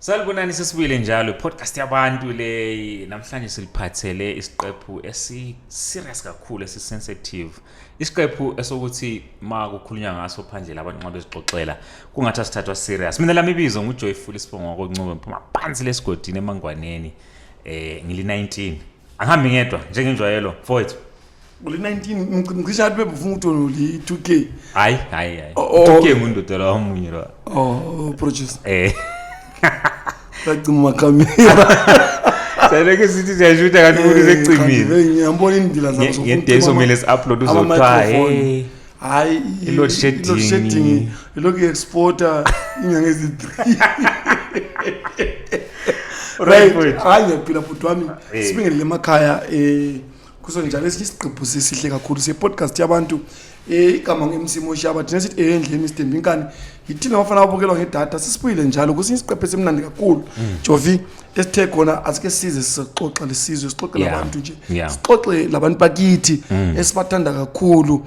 Salibonani sesibuyile njalo podcast yabantu le namhlanje siliphathele isiqephu serious kakhulu sensitive. Isiqephu esokuthi makukhulunywa ngaso phandle labantu nxa bezixoxela kungathi asithathwa serious. Mina lami ibizo nguJoyful Sibongo koNcube mphuma phansi lesigodini emangwaneni ngili 19. Angihambi ngedwa njengenjwayelo mfowethu. Uli 19 ngisho athi bebufuna uthono li 2K. Hayi. 2K ngundoda la omunye lo. Producer. Ngicima kamera. Seleke sithi siyashuta kanti ukuthi secimile. Ngiyambona indlela zazo. Ngente somele upload uzothiwa hayi load shedding lokhu exporter inyanga ezi3. Right. Hayi ngiyaphila futhi wami sibingelele emakhaya kusonjalo isiqephu sesihle kakhulu sepodcast yabantu igama ngemsimo Shaba thina sithi endleni Mr. Yithina bafana babukelwa ngedata sisibuyile njalo kusi isiqephu semnandi kakhulu Jovi esithe khona asike size sixoxa lesizwe sixoxe labantu nje sixoxe labantu bakithi esibathanda kakhulu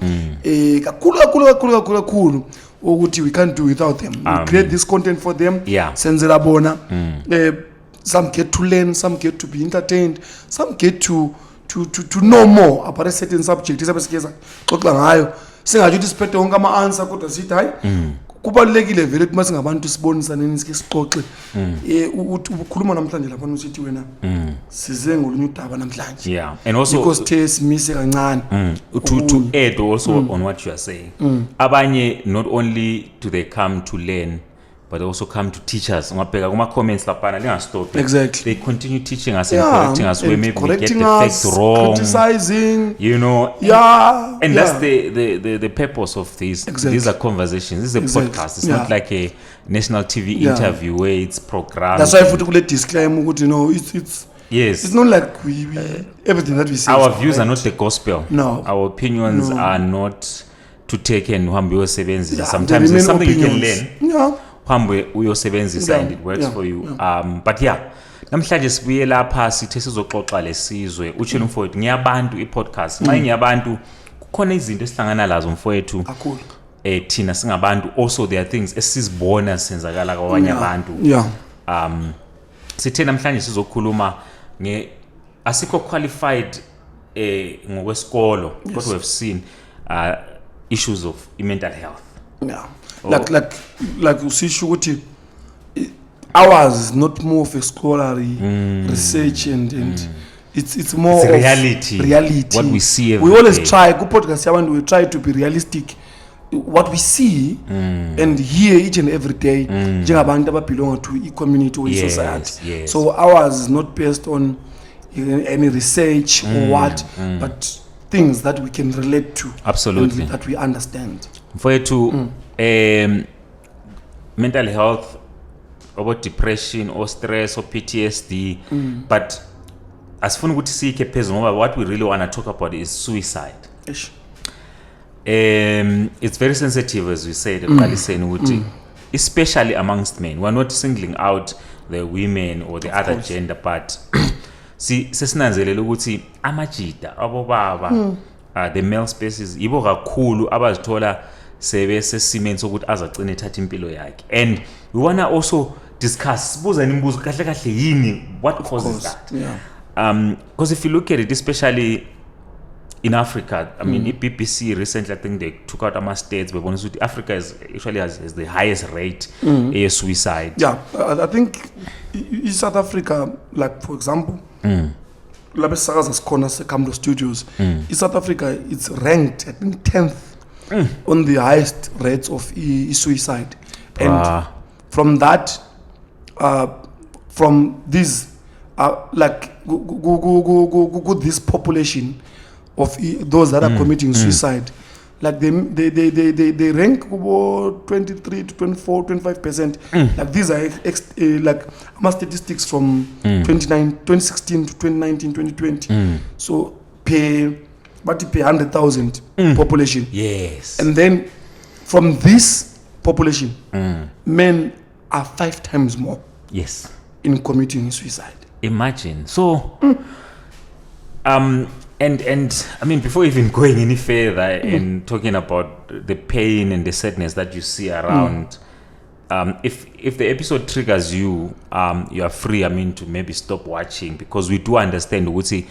kakhulu ukuthi we can't do without them. We create this content for them senzela bona some get to learn, some get to be entertained, some get to know more about a certain subject isabesikeza xoxa ngayo singathi siphethe wonke ama-answer kodwa sithi hayi kubalulekile vele ukuthi masingabantu sibonisane sike sixoxe ukhuluma namhlanje lapha usithi wena size ngolunye udaba namhlanje and also because the simise kancane to add also on what you are saying abanye not only do they come to learn but they also come to teach us. Ngabheka kuma comments lapana lingastop. Exactly. They continue teaching us and correcting us where maybe we get the facts wrong. Criticizing. You know. Yeah. And that's the purpose of these. Exactly. These are conversations. This is a podcast. It's not like a national TV interview where it's programmed. That's why I put a disclaimer. You know, it's yes. It's not like we everything that we say. Our views are not the gospel. No. Our opinions are not to take and hambi uyosebenza. Sometimes it's something opinions. You can learn. Yeah. Hambe uyosebenzisa and it works for you. But namhlanje sibuye lapha sithe sizoxoxa lesizwe utshela mfowethu ngiyabantu iPodcast nxa ngiyabantu kukhona izinto esihlangana lazo mfowethu kakhulu thina singabantu also there are things esizibona senzakala kwabanye abantu sithe namhlanje sizokhuluma asikho qualified ngokwesikolo but we have seen issues of mental health like usisho ukuthi ours is not more of a scholarly research and it's more it's of reality what we see we always try ku podcast yabantu we try to be realistic what we see and hear each and every day njengabantu ababelong to a community or society so ours is not based on any research or what but things that we can relate to absolutely and that we understand mfowethu mental health about depression or stress or PTSD but asifuna ukuthi sikhe phezulu ngoba what we really want to talk about is suicide. It's very sensitive as we said eqaliseni ukuthi especially amongst men. We're not singling out the women or the other gender but sesinanzelela ukuthi amajida abobaba the male species ibo kakhulu abazithola sebese simeni sokuthi azacina ethatha impilo yakhe and we want to also discuss sibuza imibuzo kahle yini what causes that because if you look at it especially in Africa I mean BBC recently I think they took out ama states bebona ukuthi Africa is actually has the highest rate of suicide. I think in South Africa like for example lapha sisakaza sikhona Campro studios in South Africa it's ranked I think 10th on the highest rates of suicide and from that from this like this population of those that are committing suicide like they rank about 23 to 24 25% like these are like statistics from 2016 to 2019 2020 so per 100,000 population. Yes. And then from this population, men are 5 times more. Yes. In committing suicide. Imagine. So, and I mean, before even going any further and talking about the pain and the sadness that you see around if the episode triggers you, you are free. I mean, to maybe stop watching, because we do understand ukuthi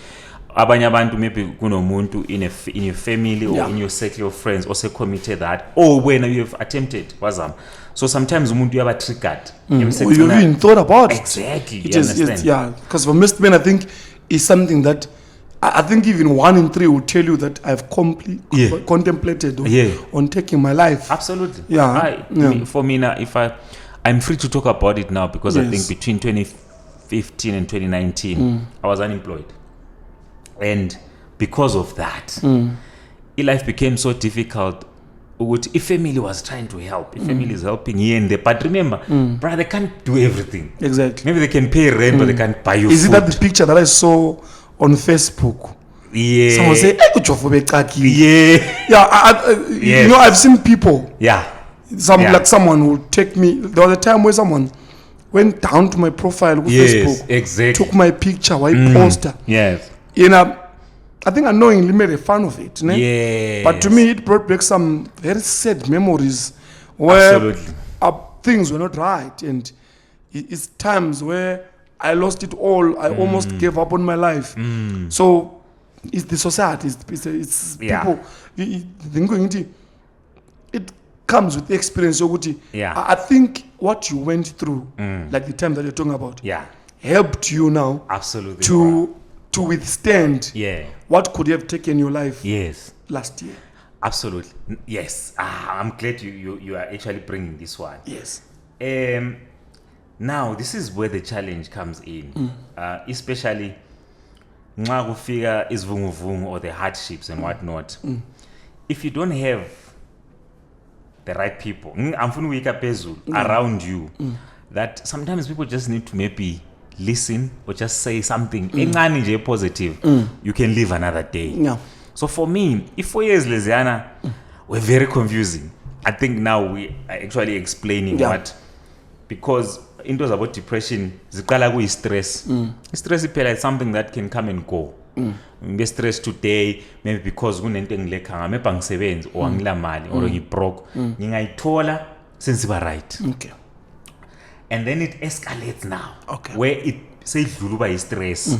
abanye abantu maybe kunomuntu in your family or in your circle of friends also committed that, or when you have attempted wazam. So sometimes umuntu uyaba triggered. You even thought about it. Exactly. You understand? Because for most men, I think it's something that I think even 1 in 3 will tell you that I've contemplated on taking my life. Absolutely. Yeah. For me now, I'm free to talk about it now, because I think between 2015 and 2019, I was unemployed. And because of that, life became so difficult. If family was trying to help, if family is helping here and there, but remember, brother, they can't do everything. Exactly. Maybe they can pay rent, but they can't buy you food. Is it that the picture that I saw on Facebook? Yeah. Someone say, yeah. You know, I've seen people. Yeah. Like someone will take me. There was a time where someone went down to my profile with Facebook. Exactly. Took my picture, white poster. Yes. You know, I think unknowingly made a fun of it. Yes. But to me, it brought back some very sad memories where things were not right. And it's times where I lost it all. I almost gave up on my life. So it's the society. It's people. It comes with the experience. I think what you went through, like the time that you're talking about, helped you now absolutely to withstand what could have taken your life last year. Absolutely. Yes. I'm glad you are actually bringing this one. Yes. Now, this is where the challenge comes in, especially nxa kufika izivunguvungu or the hardships and whatnot. If you don't have the right people around you, that sometimes people just need to maybe listen or just say something positive, you can live another day. So for me, if 4 years Leziana were very confusing, I think now we are actually explaining what, because into about depression, zikala stress. Stress is something that can come and go. Be stressed today, maybe because kunento engilekanga, maybe angisebenzi or angila mali or ngibroke, ngingayithola sensiba right. Okay. And then it escalates now, where it seyidlula uba stress.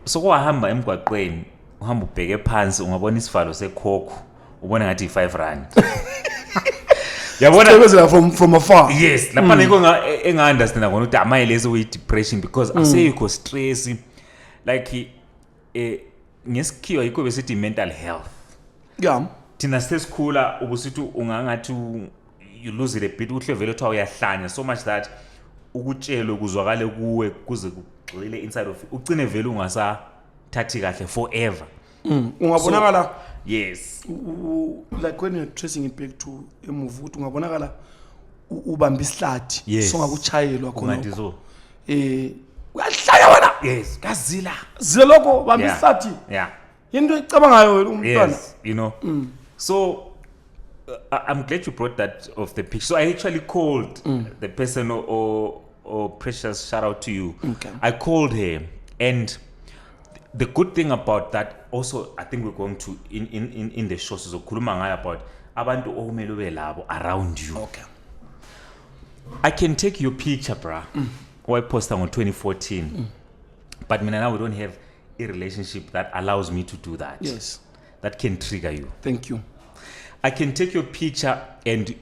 So wahamba emgwaqweni, uhamba ubheke phansi, ungabona isivalo sekhokho, ubona ngathi 5 rand. Yabona from afar. Yes, lapha niko enga understand ngona ukuthi amayelezi uyi depression, because aseyikho stress, like ngesikhiwa yikho besithi mental health. Thina sesikhula ubusithi ungangathi you lose it a bit, uhle vele uthiwa uyahlanya so much that ukutshelo kuzwakale kuwe kuze kugxile inside of ugcine vele ungasathathi kahle forever. Ungabonakala yes, like when you're tracing it back to a movie, ungabonakala ubamba isihlathi so ngakuchayelwa khona ngathi so uyahlaya wena. Yes, kazila lokho bamba isihlathi into ecabangayo umntwana. Yes, you know. So I'm glad you brought that of the picture. So I actually called the person, or Precious, shout out to you. Okay. I called her, and the good thing about that also, I think we're going to in the show, so khuluma ngayo about abantu okumele ube labo around you. Okay. I can take your picture, bruh, or I posted on 2014, but now we don't have a relationship that allows me to do that. Yes. That can trigger you. Thank you. I can take your picture and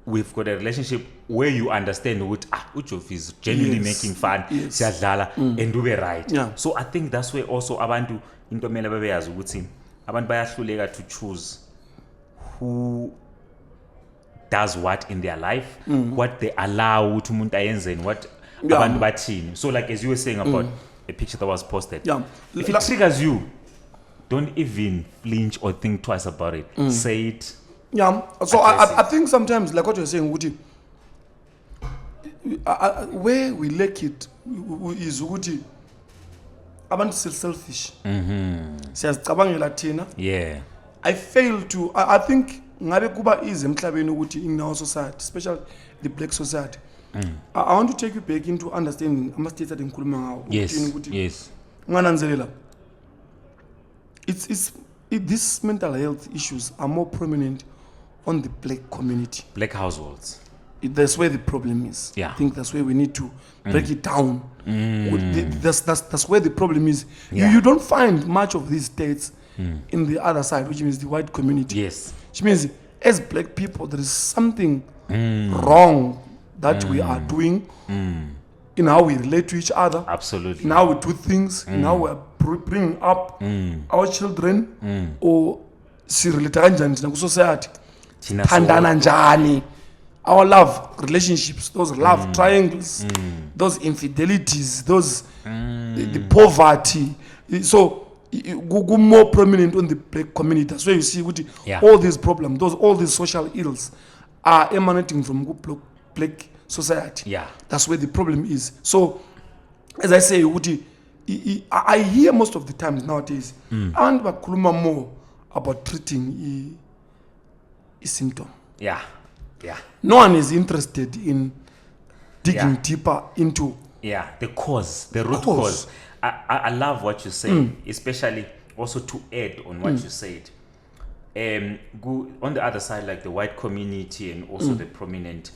we've got a relationship where you understand what Ujof is genuinely making fun, and do it right. So I think that's where also abantu into mele babeyazi ukuthi abantu bayahluleka to choose who does what in their life, what they allow ukuthi umuntu ayenze and what abantu bathini. So like as you were saying about a picture that was posted, if it triggers you, don't even flinch or think twice about it. Say it. So I think sometimes, like what you're saying, Uti, where we lack it is Uti. Abantu selfish. Siyazicabangela thina. I fail to. I think ngabe kuba easy emhlabeni ukuthi in our society, especially the black society. I want to take you back into understanding ama-states that ngikhuluma ngawo. Yes. Ngananzelela. These mental health issues are more prominent on the black community. Black households. that's where the problem is. Yeah. I think that's where we need to break it down. That's where the problem is. Yeah. You don't find much of these states in the other side, which means the white community. Yes. Which means as black people, there is something wrong that we are doing in how we relate to each other. Absolutely. In how we do things, in how we are bringing up our children, or sireleta kanjani thina ku society. Thandana njani. Our love relationships, those love triangles, those infidelities, those the poverty. So go more prominent on the black community. That's where you see all these problems, all these social ills are emanating from black society. Yeah. That's where the problem is. So, as I say, I hear most of the times nowadays, and bakuluma more about treating a symptom. Yeah. Yeah. No one is interested in digging deeper into the cause, the root cause. I love what you say, especially also to add on what you said. On the other side, like the white community and also the prominent,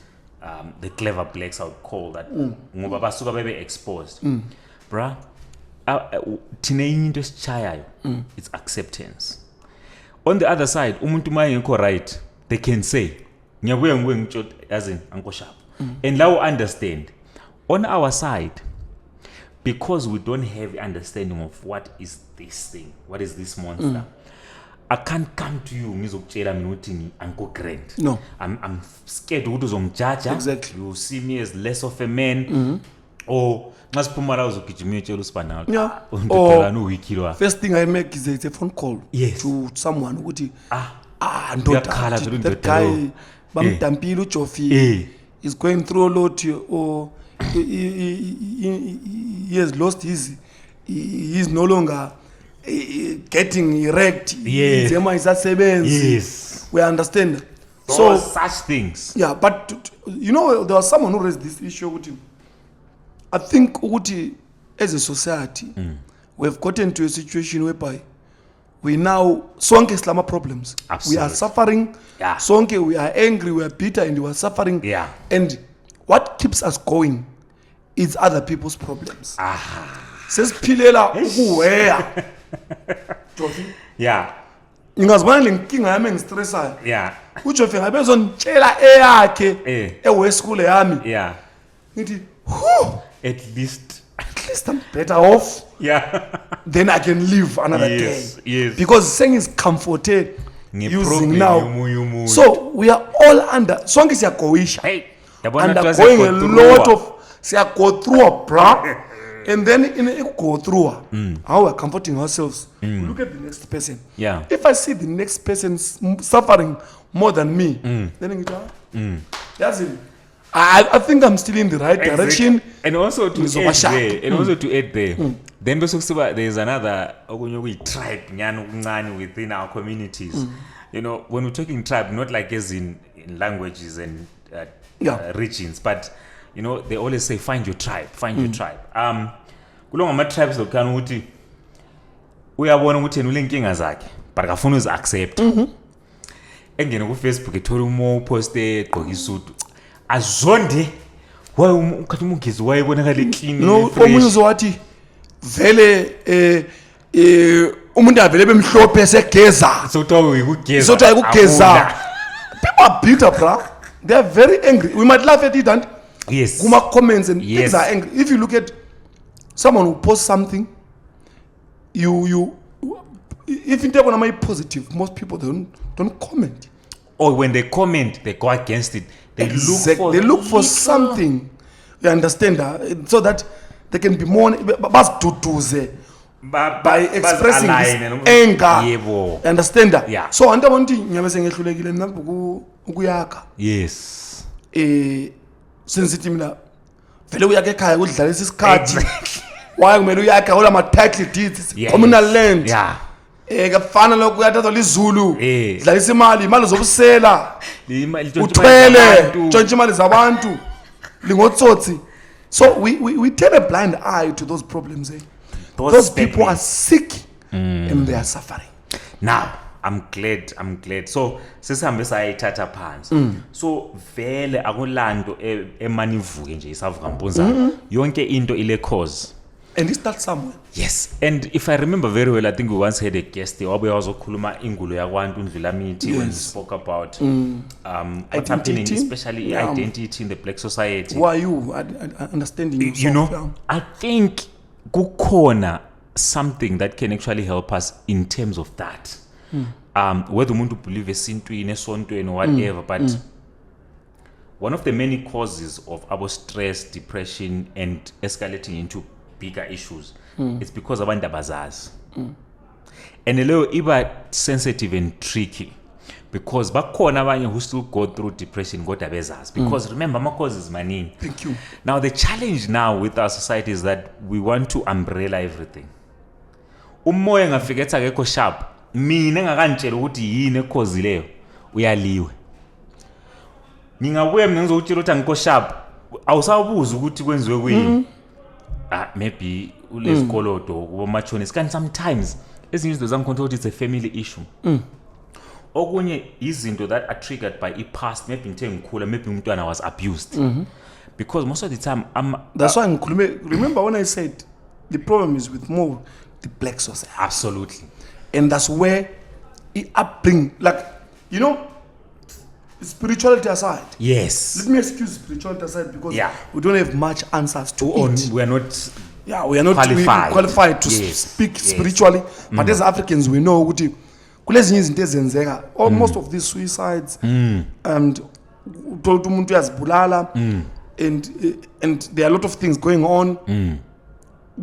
the clever blacks, I would call that. Ngoba basuka bebe exposed. Bruh, it's acceptance. On the other side, umuntu mayengekho right, they can say, ngiyabuya ngiwe ngitshot as in Uncle Shaba. And now understand, on our side, because we don't have understanding of what is this thing, what is this monster, I can't come to you ngizokutshela mina ukuthi ni Uncle Grant. No. I'm scared ukuthi uzongijudge. Exactly. You see me as less of a man. Or ngasiphuma la uzogijima uyotshela usibana. Yeah. Or no wikilwa. First thing I make is a phone call to someone ukuthi ndoda that guy bamdampile uJofi is going through a lot, or he has lost he is no longer getting erect. Yes. We understand. So such things. Yeah, but you know, there was someone who raised this issue. I think as a society, we have gotten to a situation whereby we now sonke slama problems. Absolutely. We are suffering. Yeah. Sonke, we are angry, we are bitter, and we are suffering. Yeah. And what keeps us going is other people's problems. Sesiphilela ukuweya. Jofi. Yeah. Ngingazibona lenkinga yami engistressayo. Yeah. uJofi ngabe zonitshela eyakhe eweschool yami. Yeah. Ngithi, at least I'm better off. Yeah. Then I can live another day. Yes. Because saying is comforted using now. Yumu. So we are all under. Sonke siyagoisha. Hey. Undergoing a lot of. Siya go through a bra. And then in a go through how we're comforting ourselves. We look at the next person. Yeah. If I see the next person suffering more than me, then that's it. I think I'm still in the right direction. And also to add there, then there's another tribe within our communities. You know, when we're talking tribe, not like as in languages and regions, but you know, they always say find your tribe. Kulonga ama tribes lokana ukuthi uyabona ukuthi ule inkinga zakhe but akafuna uziaccept. Engene ku Facebook ethola umo post egqoka isudu azonde waye ukhathi umugezi wayebonakala clean. No, omunye uzowathi vele umuntu avele bemhlophe segeza. Sothiwa uyikugeza. Sothiwa ayikugeza. People are bitter, bro. They are very angry. We might laugh at it and yes. Kuma comments and things are angry. If you look at someone who posts something, you if you take on my positive, most people don't comment. Or when they comment, they go against it. They look for something. You understand that? So that they can be more by expressing this anger. You understand that? Yeah. So anda wanti nyabese ngehlulekile nambu ukuyaka. Yes. Sensitive mina vele uyake ekhaya kudlalisa isikhathi. Why kumele uyakha ola ma title deeds, communal land. Yeah. Kafana lokho uyathatha lizulu. Dlalisa imali zobusela. Uthwele, tshontsha imali zabantu. Lingotsotsi. So we turn a blind eye to those problems. Those people are sick and they are suffering. Now, I'm glad. So sesihambe sayithatha phansi. So vele akulanto emanivuke nje isavuka mpunza. Yonke into ile cause. And it starts somewhere. Yes, and if I remember very well, I think we once had a guest there. Wabuya wazokhuluma ingulo yakwantu Mdluli when he spoke about what's happening, especially identity in the black society. Why are you understanding yourself? You know, I think kukhona something that can actually help us in terms of that. Whether umuntu believe esintwini esontweni whatever, but one of the many causes of our stress, depression, and escalating into bigger issues, it's because abantu abazazi. And a little iba sensitive and tricky because bakhona abanye who still go through depression kodwa bezazi because remember my cause is maningi. Thank you. Now the challenge now with our society is that we want to umbrella everything. Umoya ngafika ethi akekho sharp, mina engakantshela ukuthi yini ecause leyo uyaliwe. Ngingabuye mina ngizokutshela ukuthi angikho sharp, awusabuza ukuthi kwenziwe kuyini. Maybe ulesikolodo kuba machonist kanti sometimes ezinye izinto zangikhonto ukuthi it's a family issue. Okunye izinto that are triggered by past, maybe ngithe ngikhula, maybe umntwana was abused. Because most of the time that's why remember when I said the problem is with more the black society. Absolutely. And that's where it upbring, like, you know, spirituality aside. Yes. Let me excuse spirituality aside because we don't have much answers to it. We are not qualified to speak spiritually. But as Africans, we know ukuthi kulezinye izinto ezenzeka. Most of these suicides and umuntu uyazibulala and there are a lot of things going on.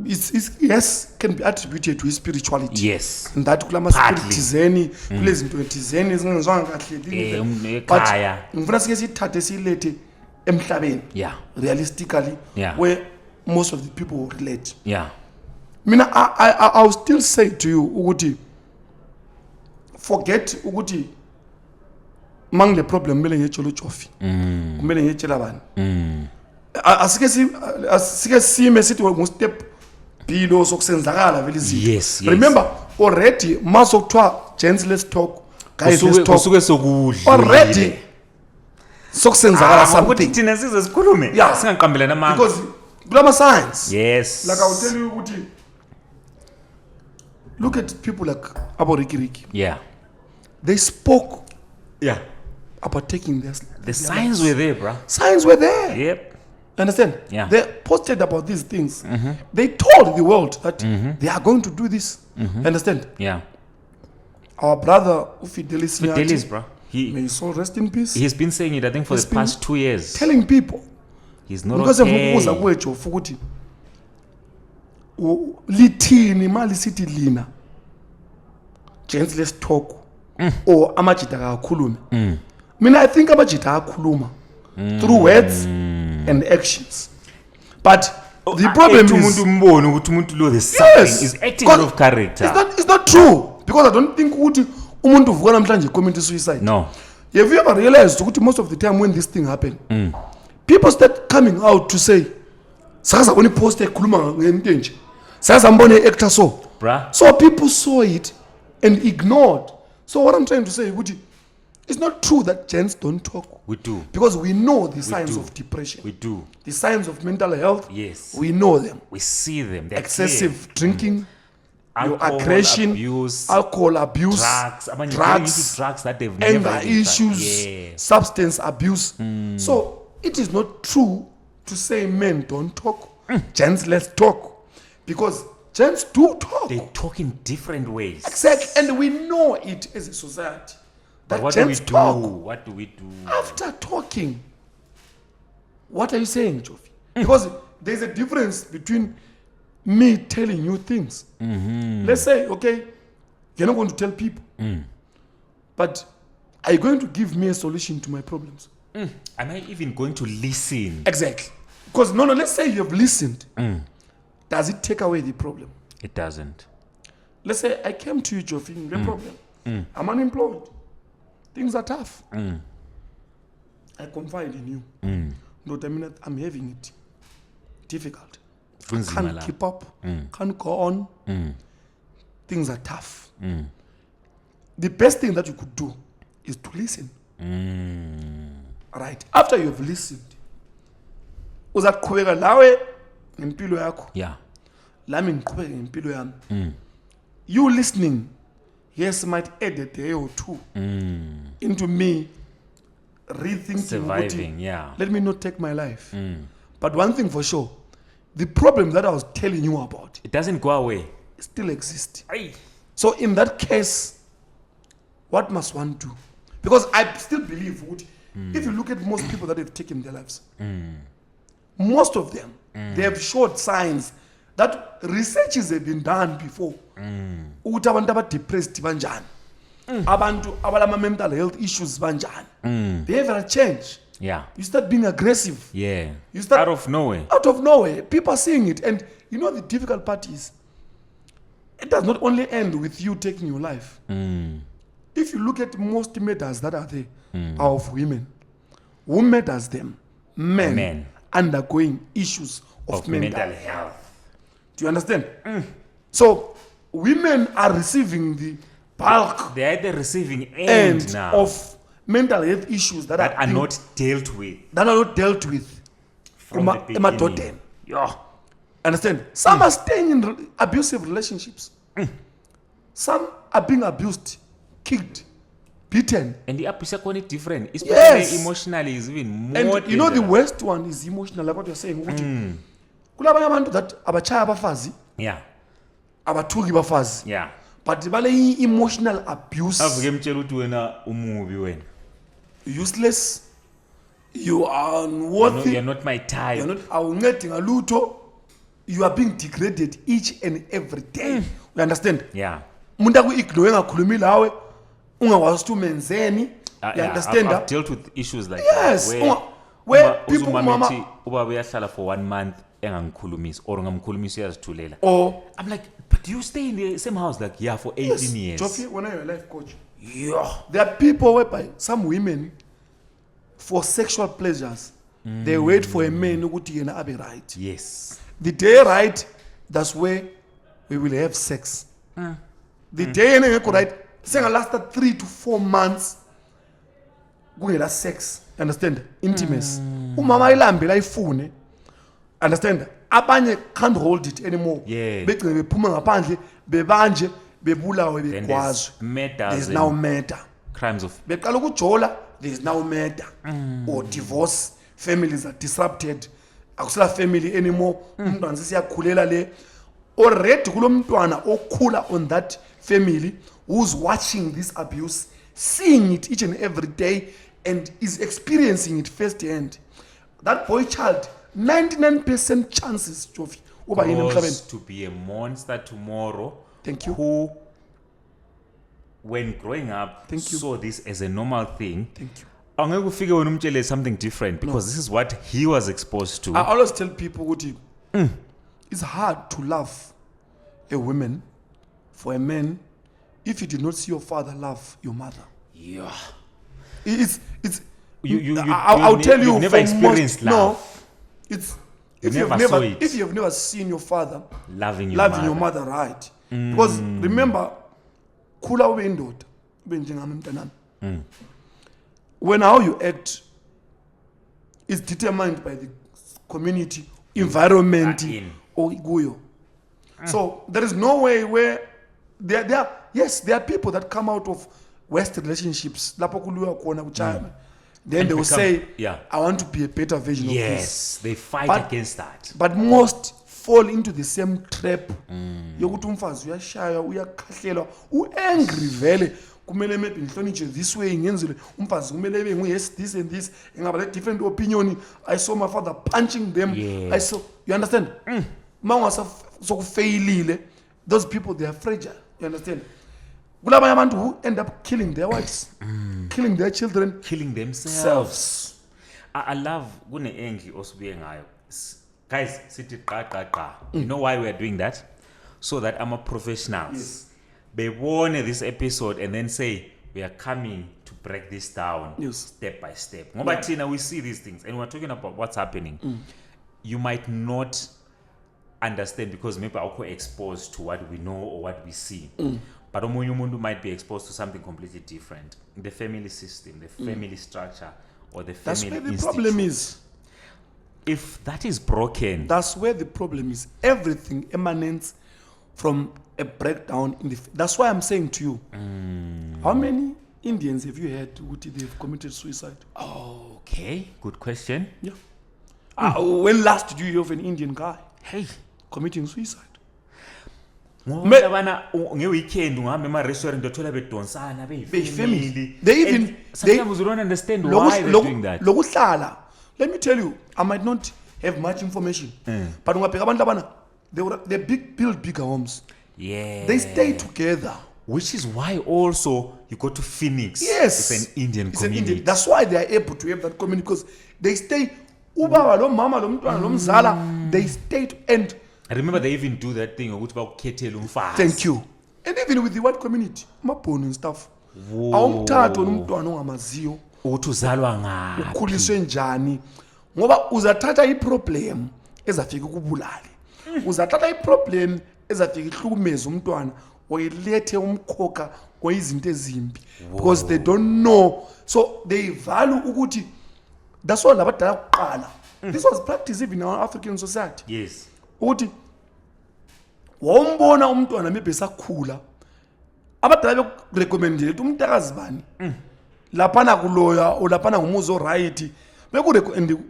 It's can be attributed to his spirituality. Yes. And that kulama spirit thizeni, kulezinto thizeni ezingenzwanga kahle ekhaya. Ngifuna sike sithathe silethe emhlabeni. Yeah. Realistically, where most of the people will relate. Yeah. Mina I will still say to you ukuthi forget ukuthi mangle problem mele ngecholo chofi. Kumele ngechela bani. Asike sime sithi ngo step below sokusenzakala vele izinto. Yes. Remember already maso kuthiwa gents let's talk, guys let's talk. Kusuke sokudla. Already sokusenzakala something. Ukuthi thina size sikhulume singaqambelana amanga. Because kulama signs. Yes. Like I will tell you ukuthi look at people like Aborikiriki. Yeah. They spoke about taking the signs were there, bro. Signs were there. Yep. Understand? Yeah. They posted about these things. They told the world that they are going to do this. Understand? Yeah. Our brother Fidelis, bro. May his soul rest in peace. He's been saying it, I think, for the past 2 years. Telling people. He's not okay. Litini mali city lina. Gents, let's talk. Or amajita kakhulume. Mina I think amajita kakhuluma through words and actions. But the problem is is acting out of character. It's not true because I don't think ukuthi umuntu uvuka namhlanje commit suicide. No. Have you ever realized ukuthi most of the time when this thing happen, people start coming out to say sakaza boni post ekhuluma ngento enje. Sakaza mbone actor so. Bruh. So people saw it and ignored. So what I'm trying to say ukuthi it's not true that gents don't talk. We do. Because we know the signs of depression. We do. The signs of mental health. Yes. We know them. We see them. They're excessive drinking, alcohol aggression, abuse, alcohol abuse, drugs that they've anger never issues, substance abuse. So it is not true to say men don't talk. Gents, let's talk. Because gents do talk. They talk in different ways. Exactly. And we know it as a society. But what do we do? What do we do? After talking, what are you saying, Jofi? Because there's a difference between me telling you things. Let's say, okay, you're not going to tell people. But are you going to give me a solution to my problems? Am I even going to listen? Exactly. Because no, let's say you have listened. Does it take away the problem? It doesn't. Let's say I came to you, Jofi, the problem. I'm unemployed. Things are tough. I confide in you. No, I mean, I'm having it difficult. Can't keep up. Can't go on. Things are tough. the best thing that you could do is to listen. Right. After you've listened, uzaqhubeka lawe ngempilo yakho. Yeah. Lami ngiqhubeke ngempilo yami. You listening, yes, might add a day or two into me rethinking. Surviving, yeah. Let me not take my life. But one thing for sure, the problem that I was telling you about, it doesn't go away. It still exists. Aye. So in that case, what must one do? Because I still believe, if you look at most people that have taken their lives, most of them, they have showed signs that researches have been done before. Ukuthi abantu aba-depressed banjani, abantu abalama mental health issues banjani, behavioral change. Yeah. You start being aggressive. Yeah. You start out of nowhere. Out of nowhere. People are seeing it. And you know the difficult part is, it does not only end with you taking your life. If you look at most murders that are there are of women. Who murders them? Men undergoing issues of mental health. Do you understand? So women are receiving the bulk. They are at the receiving end now of mental health issues that are not dealt with. That are not dealt with from the beginning. Yeah. Understand? Some are staying in abusive relationships. Some are being abused, kicked, beaten. And the abuse is different. Especially emotionally is even more. And dangerous. You know the worst one is emotional, like what you're saying. Kulabanye abantu that abachaya abafazi. Yeah. Abathuki bafazi. Yeah. But bale emotional abuse. Avuke mtshela ukuthi wena umubi wena. Useless. You are unworthy. You're not my type. You're not awuncedi ngalutho. You are being degraded each and every day. You understand? Yeah. Umuntu akuignore ngakhulumi lawe ungakwazi ukuthi umenzeni. You understand? I've dealt with issues like yes. that. Where people mama uba uyahlala for 1 month engangikhulumisi or ngamkhulumisi uyazithulela. Or I'm like, but do you stay in the same house like for 18 years? Joffy, when are you a life coach? Yeah. There are people whereby some women for sexual pleasures they wait for a man ukuthi yena abe right. Yes. The day right, that's where we will have sex. The day engekho right, senga last 3 to 4 months kungela sex. Understand? Intimacy. Umama ilambela ifune. Understand? Abanye can't hold it anymore. Yeah. Begcine bephuma ngaphandle bebanje bebulawe bekwazwe. There's now murder. Crimes of Beqala ukujola, there's now murder or divorce. Families are disrupted. Akusela family anymore. Umntwana sesiyakhulela le. Already kulo mntwana okhula on that family who's watching this abuse, seeing it each and every day and is experiencing it firsthand. That boy child, 99% chances to be a monster tomorrow. Thank you. Who, when growing up, saw this as a normal thing. Thank you. Angeke ufike wena umtshele something different because this is what he was exposed to. I always tell people it's hard to love a woman for a man if you did not see your father love your mother. Yeah. It's I'll tell you, you've never experienced love. No, it's if you've never seen your father loving your mother right. Because remember, khula ube indoda ube njengami mntanami. When how you act is determined by the community environment or kuyo. So there is no way where there are people that come out of West relationships. Lapho kuluwa kuona kuchana. Then they will say, I want to be a better version of this. Yes, they fight against that. But most fall into the same trap. Yokuthi umfazi uyashaya, uyakhahlelwa, uangry vele. Kumele maybe ngihlonitshe this way ngenzile umfazi kumele ebe yes this and this ngaba like different opinion. I saw my father punching them. I saw, you understand? Mawasa sokufailile, those people they are fragile. You understand? Kulabanye abantu who end up killing their wives, killing their children, killing themselves. I love kune engi osubuye ngayo. Guys, sithi qa. You know why we are doing that? So that I'm a professionals. They warn this episode and then say we are coming to break this down step by step. Ngoba thina we see these things and we're talking about what's happening. You might not understand because maybe I'm exposed to what we know or what we see. but omunye umuntu might be exposed to something completely different. The family system, the family structure, or the family That's where the institute. problem is. If that is broken, That's where the problem is. Everything emanates from a breakdown in the. That's why I'm saying to you, how many Indians have you had who they've committed suicide? okay, good question. Yeah. When last did you hear of an Indian guy Hey, committing suicide? nge-weekend ungahamba ema-restaurant uthola bedonsana beyifamily. Sometimes you don't understand why they're doing that. Lokuhlala. Let me tell you, I might not have much information, but ungabheka abantu labana, they build bigger homes. Yeah. They stay together. Which is why also you go to Phoenix. Yes. It's an Indian It's community. an Indian. That's why they are able to have that community, because they stay. Ubaba lo mama lo mntwana lo mzala, they stay and. I remember they even do that thing ukuthi bakukhethele umfazi. Thank you. And even with the white community, mabhoni and stuff. Awumthatho nomntwana ongamaziyo ukuthi uzalwa ngaphi. ukhuliswe njani ngoba uzathatha iproblem ezafika ukubulali. Uzathatha iproblem ezafika ihlukumeza umntwana oyilethe umkhokha oyizinto ezimbi, because they don't know, so they value ukuthi that's all labadala kuqala. This was practiced even in our African society. Yes. Ukuthi wawumbona umntwana maybe esakhula, abadala bekurecommendele ukuthi umntakazi bani laphana kuloya o laphana ngumuzi oright,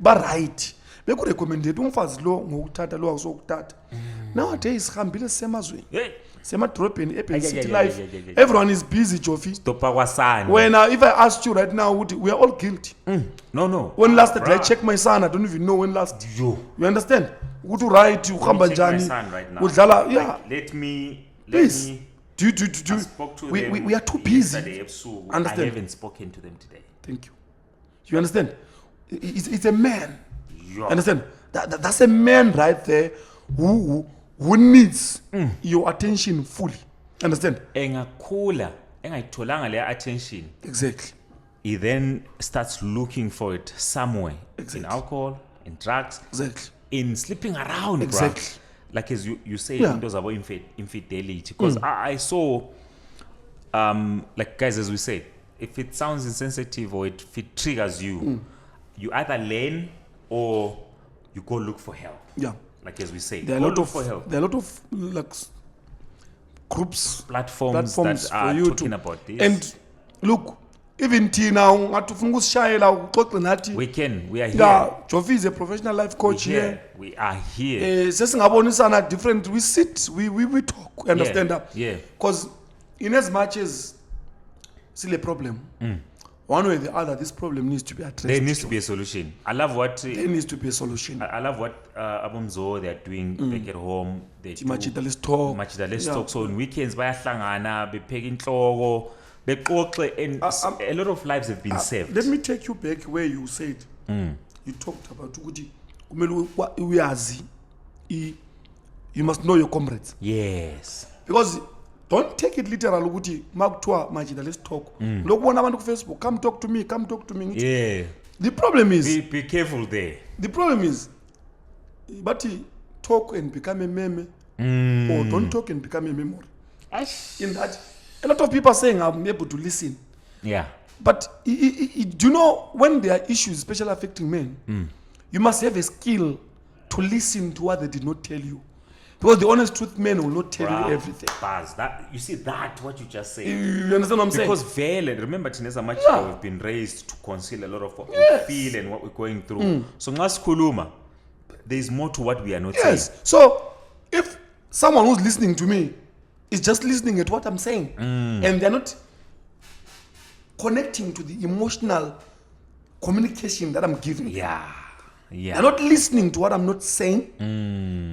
ba right, bekurecommendele ukuthi umfazi lo ngokuthatha lo akusokuthatha. Nowadays sihambile semazweni, semadrobheni, urban city life, everyone is busy, Jofi. Stopa kwasani. When if I asked you right now, we are all guilty. No. When last did I check my son? I don't even know when last. You understand? Go to right, you come njani. Udlala, yeah. Let me. Do. We are too busy. Understand? I haven't spoken to them today. Thank you. You understand? It's a man. Yeah. Understand? That's a man right there who needs your attention fully. Understand? Engakhula, engayitholanga le attention. Exactly. He then starts looking for it somewhere. Exactly. In alcohol, in drugs, Exactly. in sleeping around. Exactly. Bruh. Like as you say, Yeah. those about infidelity. Because I saw, like guys, as we say, if it sounds insensitive or if it triggers you, you either learn or you go look for help. Yeah. Like as we say, There are go a lot look of for help. There are a lot of like groups, Platforms that for are you talking to about this. And look, even Tina, ungathi ufuna usishayela uxoxe nathi. we are here. Yeah, Jofi is a professional life coach here. We are here. Sesingabonisana different. We sit, we talk. Understand that? Yeah. Because in as much as still a problem, one way or the other, this problem needs to be addressed. There needs to be a solution. I love what There needs to be a solution. I love what Abumzo they are doing back at home. They do Let's talk. Let's talk. So on weekends, bayahlangana, bepheka inhloko, bexoxe, and a lot of lives have been saved. Let me take you back where you said you talked about ukuthi kumele uyazi, you must know your comrades. Yes. Because don't take it literal ukuthi makuthiwa majida let's talk. Lokubona abantu ku Facebook, come talk to me. Yeah. The problem is Be careful there. The problem is, but talk and become a meme, or don't talk and become a memory. In that, a lot of people are saying I'm able to listen. Yeah. But do you know when there are issues, especially affecting men, you must have a skill to listen to what they did not tell you. Because the honest truth men will not tell you everything. Buzz, that you see that what you just said. You understand what I'm saying? Because violent, remember Tineza much we've been raised to conceal a lot of what we feel and what we're going through. So ngas kuluma, there is more to what we are not saying. So if someone who's listening to me is just listening at what I'm saying, and they're not connecting to the emotional communication that I'm giving. They're not listening to what I'm not saying.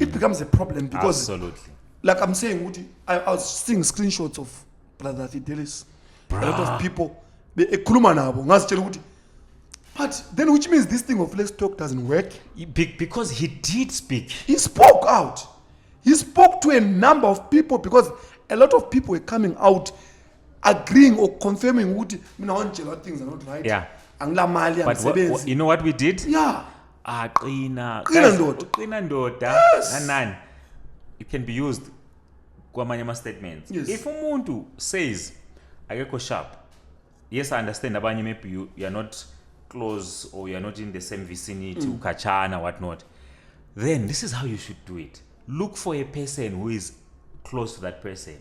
It becomes a problem because, absolutely, like I'm saying, I was seeing screenshots of Brother Fidelis. A lot of people, but then which means this thing of let's talk doesn't work. Because he did speak. He spoke out. He spoke to a number of people because a lot of people were coming out agreeing or confirming what things are not right. Yeah. But you know what we did? Yeah. Qina ndoda. It can be used kwamanye ama-statements. Yes. If umuntu says akekho sharp, yes, I understand abanye maybe you are not close or you are not in the same vicinity, ukachana, whatnot, then this is how you should do it. Look for a person who is close to that person.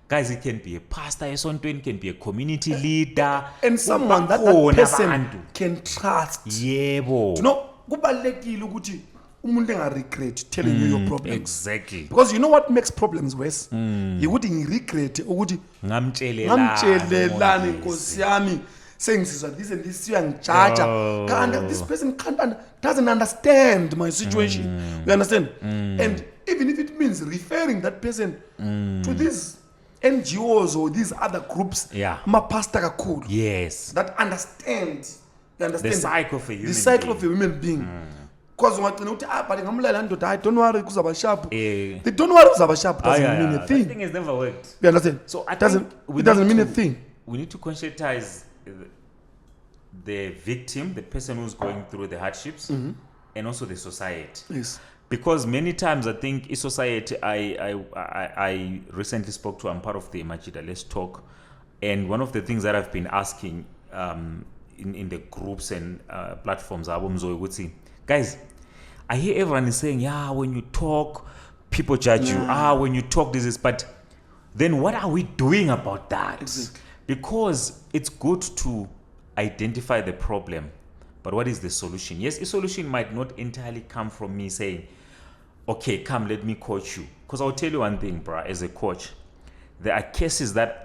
Guys, it can be a pastor, it can be a community leader, and someone that person can trust. Yebo. You know, kubalekile ukuthi umuntu engaregret telling you your problems. Exactly. Because you know what makes problems worse? Ukuthi ngiregret ukuthi ngamtshelelani Nkosi yami sengisizwa this and this uyangijaja. Kanti this person doesn't understand my situation. You understand? And even if it means referring that person to these NGOs or these other groups, pastor kakhulu, yes, that understand, you understand the cycle of a human being. Because ungagcina uthi but ngamlalela ndoda hayi don't worry kuzaba sharp. The don't worry kuzaba sharp doesn't mean a thing. That thing has never worked. You understand? So it doesn't mean a thing. We need to conscientize the victim, the person who's going through the hardships, and also the society. Yes. Because many times I think in society, I recently spoke to, I'm part of the Majida Let's Talk, and one of the things that I've been asking in the groups and platforms, guys, I hear everyone is saying, yeah, when you talk, people judge you. When you talk, this is, but then what are we doing about that? Exactly. Because it's good to identify the problem, but what is the solution? Yes, a solution might not entirely come from me saying, okay, come, let me coach you. Because I'll tell you one thing, bruh, as a coach, there are cases that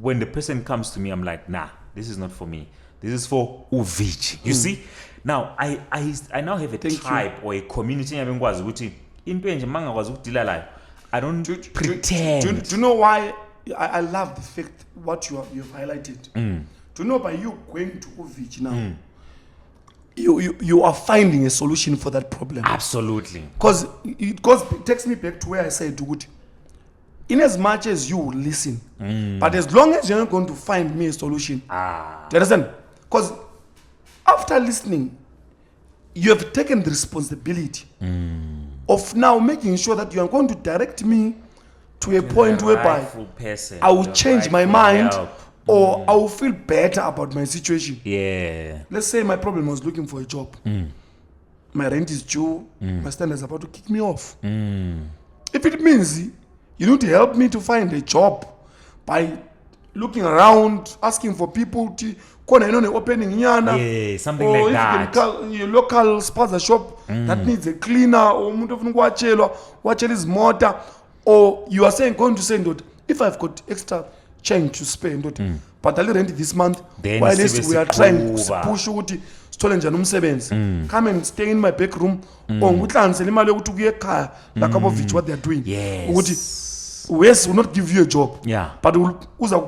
when the person comes to me, I'm like, nah, this is not for me. This is for Uvich. You see? Now, I now have a tribe or a community. I don't pretend. Do you know why I love the fact what you've highlighted? Do you know by you going to Uvich now, you are finding a solution for that problem. Absolutely. Because it takes me back to where I said, in as much as you will listen, but as long as you're not going to find me a solution, do you understand? Because after listening, you have taken the responsibility of now making sure that you are going to direct me to a point whereby I will change my mind. Or I will feel better about my situation. Yeah. Let's say my problem was looking for a job. My rent is due. My standard is about to kick me off. If it means you need to help me to find a job by looking around, asking for people to opening something like that. Your local spaza shop that needs a cleaner or watch his motor, or you are saying going to say if I've got extra change to spend, but I rent this month, then while we are trying to push come and stay in my back room, or what they're doing. Yes. Wes will not give you a job, but will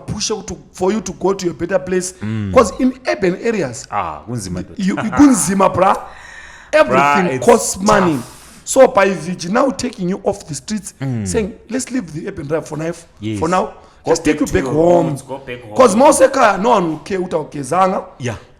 push for you to go to a better place. Because in urban areas, everything costs money. So by Vigi now taking you off the streets, saying let's leave the urban life for now. Just take you back home. Because most no one care utawukezanga.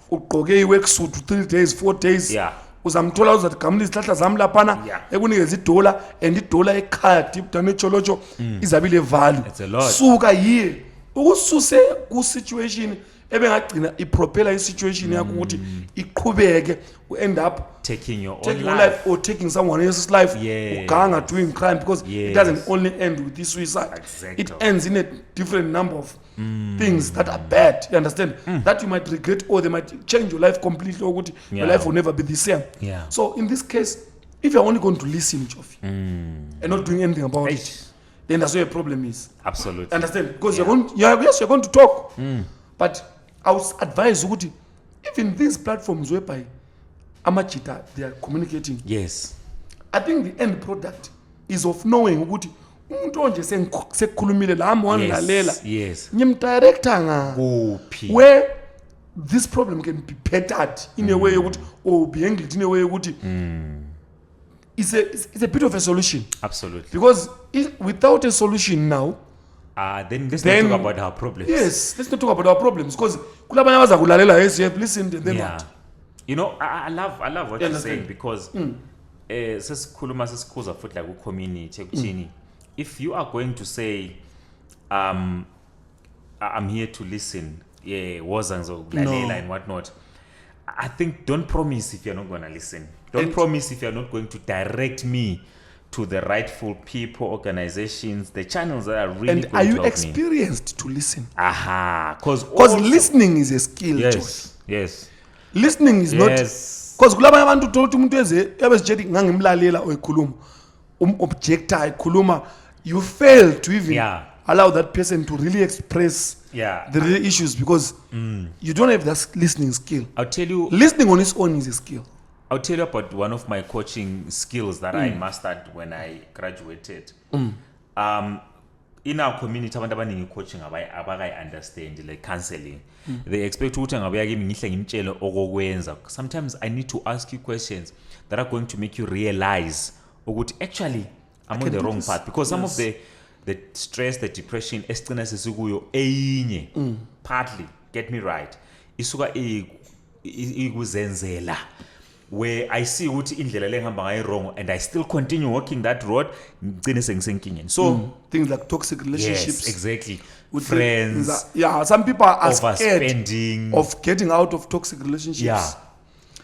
Uqoke iwork suit 3 days, 4 days. Uzamthola uzathi isihlahla zami laphana ekunikeza $1 and $1 ekhaya deep down echolocho izabile value. Suka yiye ukususe ku situation ebengagcina ipropeller situation yakho ukuthi iqhubeke, we end up taking your life or taking someone else's life. Uganga doing crime, because it doesn't only end with this suicide. Exactly. It ends in a different number of things that are bad, you understand, that you might regret, or they might change your life completely, or your life will never be the same. So in this case, if you're only going to listen and not doing anything about it, then that's where your problem is. Absolutely. Understand? Because you're going to talk, but I would advise you, even these platforms whereby Amachita, they are communicating. Yes. I think the end product is of knowing ukuthi umuntu onje sekukhulumile la amwangalela. Yes. Ngimdirector nga where this problem can be bettered in a way ukuthi, or be handled in a way ukuthi it's a bit of a solution. Absolutely. Because without a solution now, then let's not talk about our problems. Yes, let's not talk about our problems, because kulabanye abazakulalela, yes, you have listened, and then what? You know, I love what you're saying, because sesikhuluma sesikhuza futhi la ku community ekuthini if you are going to say I'm here to listen, and whatnot, I think don't promise if you're not going to listen. Don't promise if you're not going to direct me to the rightful people, organizations, the channels that are really and going to are you help experienced to listen? Because listening is a skill. Yes. Listening is not because kulabanye abantu uthola umuntu ebesijethi ngangimlalela oyikhuluma objector ekhuluma, you fail to even allow that person to really express the real issues because you don't have that listening skill. I'll tell you, listening on its own is a skill. I'll tell you about one of my coaching skills that I mastered when I graduated. In our community, abantu abaningi coaching abakai understand, like counseling. They expect ukuthi ngabe yake ngihle ngimtshele okokwenza. Sometimes I need to ask you questions that are going to make you realize ukuthi actually I'm on the wrong path, because some of the stress, the depression esicina sesikuyo eyinye partly, get me right, isuka ikuzenzela, where I see ukuthi indlela lengihamba ngayo wrong and I still continue walking that road, ngicine sengisenkingeni. So things like toxic relationships. Yes, exactly. Friends. Some people are scared overspending, of getting out of toxic relationships.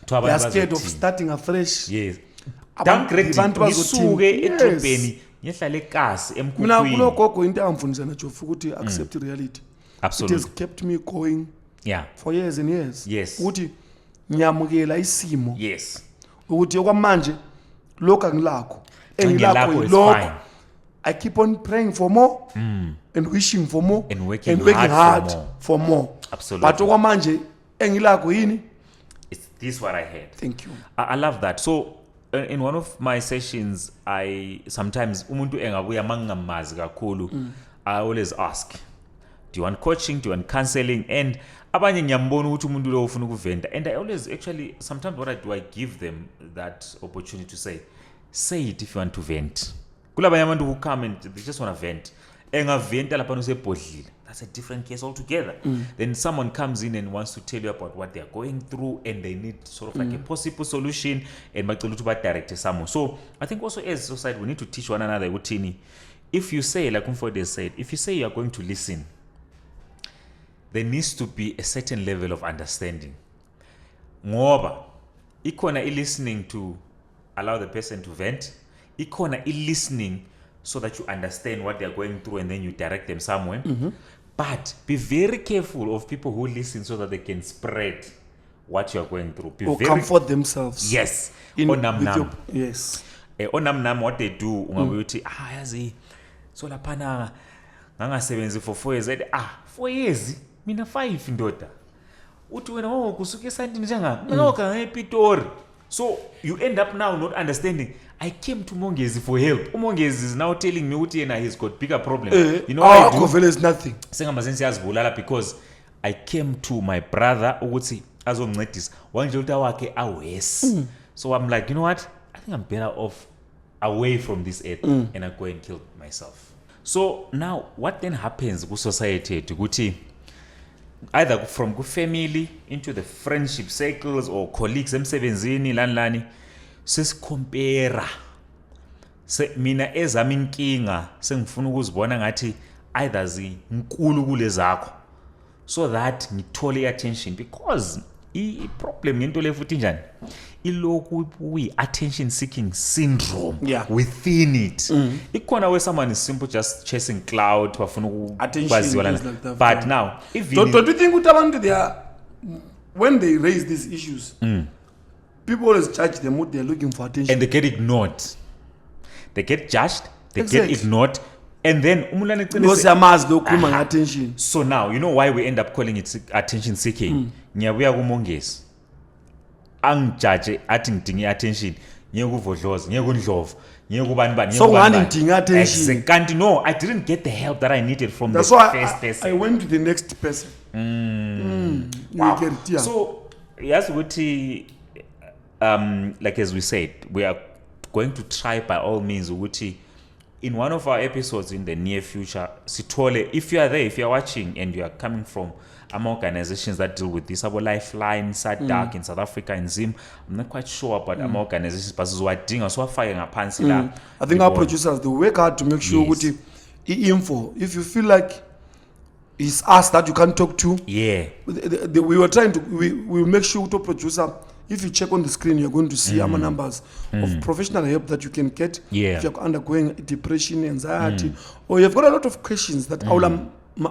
They are scared of starting afresh. Yes. Ngisuke etrobheni ngihlale kasi emkhukhwini. Mina kulogogo into angifundisa nacho ukuthi accept reality. Absolutely. It has kept me going for years and years. Yes. Ukuthi ngiyamukela isimo. Yes. Ukuthi okwamanje lokho angilakho. Engilakho lokho. I keep on praying for more and wishing for more and working hard for more. Absolutely. But okwamanje engilakho yini? It's this what I heard. Thank you. I love that. So in one of my sessions, I sometimes umuntu engabuya mangamazi kakhulu, I always ask, do you want coaching, do you want counseling? And abanye ngiyambona ukuthi umuntu lo ufuna ukuvenda, and I always actually sometimes what I do, I give them that opportunity to say it if you want to vent. Kulabanye abantu who come and they just want to vent, engaventa lapha usebhodlile, that's a different case altogether. Then someone comes in and wants to tell you about what they are going through and they need sort of like a possible solution, and bacela ukuthi ba direct someone. So I think also as a society we need to teach one another ukuthi if you say, like Umfode said, if you say you are going to listen, there needs to be a certain level of understanding. Ngoba ikhona listening to allow the person to vent, ikhona listening so that you understand what they are going through and then you direct them somewhere. But be very careful of people who listen so that they can spread what you are going through. Comfort themselves. Yes. Yes. Onamnam, what they do, ungabuthi yazi so laphana ngangasebenzi for 4 years. 4 years mina 5 ndoda. Uthi wena kusuka esandini njengami. Ngoka ngePitori. So you end up now not understanding. I came to Mongezi for help. Mongezi is now telling me that he's got bigger problems. You know what I do? Is nothing. Because I came to my brother ukuthi azongincedisa. Wanje uthi wakhe awes. So I'm like, you know what? I think I'm better off away from this earth and I go and kill myself. So now what then happens ku society ukuthi either from good family into the friendship circles or colleagues emsebenzini lani sesicompare, mina ezami inkinga sengifuna ukuzibona ngathi either zinkulu kulezakho so that ngithole attention, because I problem ngento le futhi njani iloku we attention seeking syndrome within it. Ikhona where someone is simple just chasing cloud bafuna ukwaziwa lana, but now if don't you think ukuthi abantu they are, when they raise these issues, people always judge them what they are looking for attention, and they get ignored, they get judged, they get ignored, and then attention. So now you know why we end up calling it attention seeking. Ngiyabuya kuMongezi angijudge athi ngidinga attention, ngiyekuvodloza, ngiyekundlovu, ngiyekubani bani, so ngani ngidinga attention. Kanti no, I didn't get the help that I needed from the first person. I went to the next person. Wow. So yes, ukuthi like as we said, we are going to try by all means ukuthi in one of our episodes in the near future, sithole, if you are there, if you are watching and you are coming from organizations that deal with this, our Lifeline, SADC in South Africa, and Zim, I'm not quite sure about organizations, but Zwadinga, so fire ngaphansi la. I think our producers, they work hard to make sure ukuthi info, if you feel like it's us that you can talk to, we were trying to, we will make sure to producer, if you check on the screen, you're going to see our numbers of professional help that you can get if you're undergoing depression, anxiety, or you've got a lot of questions that all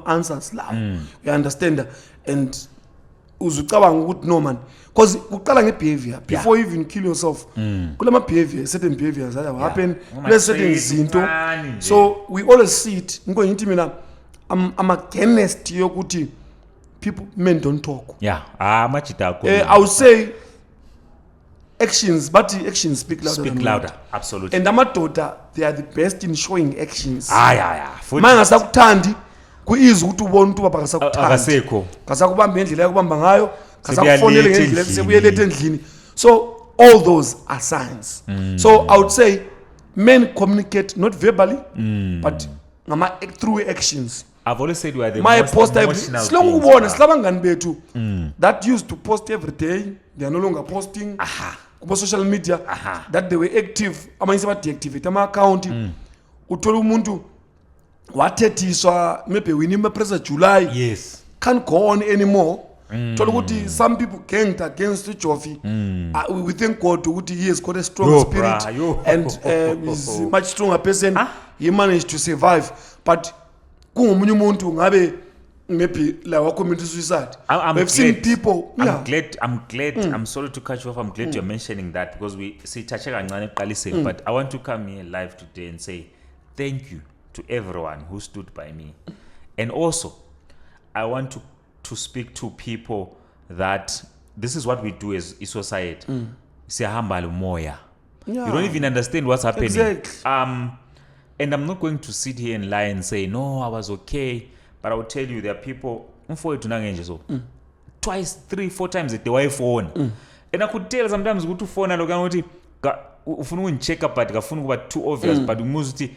answers now. You understand? And uzucabanga ukuthi no man, because uqala ngebehavior before you even kill yourself. Kulama behavior, certain behaviors that have happened, there's certain zinto. So we always see it. Ngo ngithi mina I'm against yokuthi men don't talk. I would say actions, but actions speak louder. Speak louder, absolutely. And amadoda, they are the best in showing actions. Manga sakuthandi kuizi ukuthi ubone ukuthi baba kasakuthandi. Kasakubamba indlela yakubamba ngayo, kasakufonela ngendlela sebuyelete endlini. So all those are signs. So I would say men communicate not verbally but through actions. I've always said we are the most emotional beings. That used to post every day, they are no longer posting. Social media, that they were active. Amanye deactivate ama account. Uthola umuntu wathethiswa maybe winning president July. Yes. Can't go on anymore. Some people ganked against Jofi. We thank God he has got a strong spirit and is much stronger person. He managed to survive. But maybe like committed suicide. We've seen people. I'm glad. I'm sorry to cut you off. I'm glad you're mentioning that because we see but I want to come here live today and say thank you to everyone who stood by me, and also I want to speak to people that this is what we do as a society. You don't even understand what's happening. Exactly. And I'm not going to sit here and lie and say, no, I was okay. But I will tell you, there are people, twice, 3, 4 times a day, why phone? And I could tell sometimes, go to phone, and ufuna check up but gafuna kuba too obvious but umuzuthi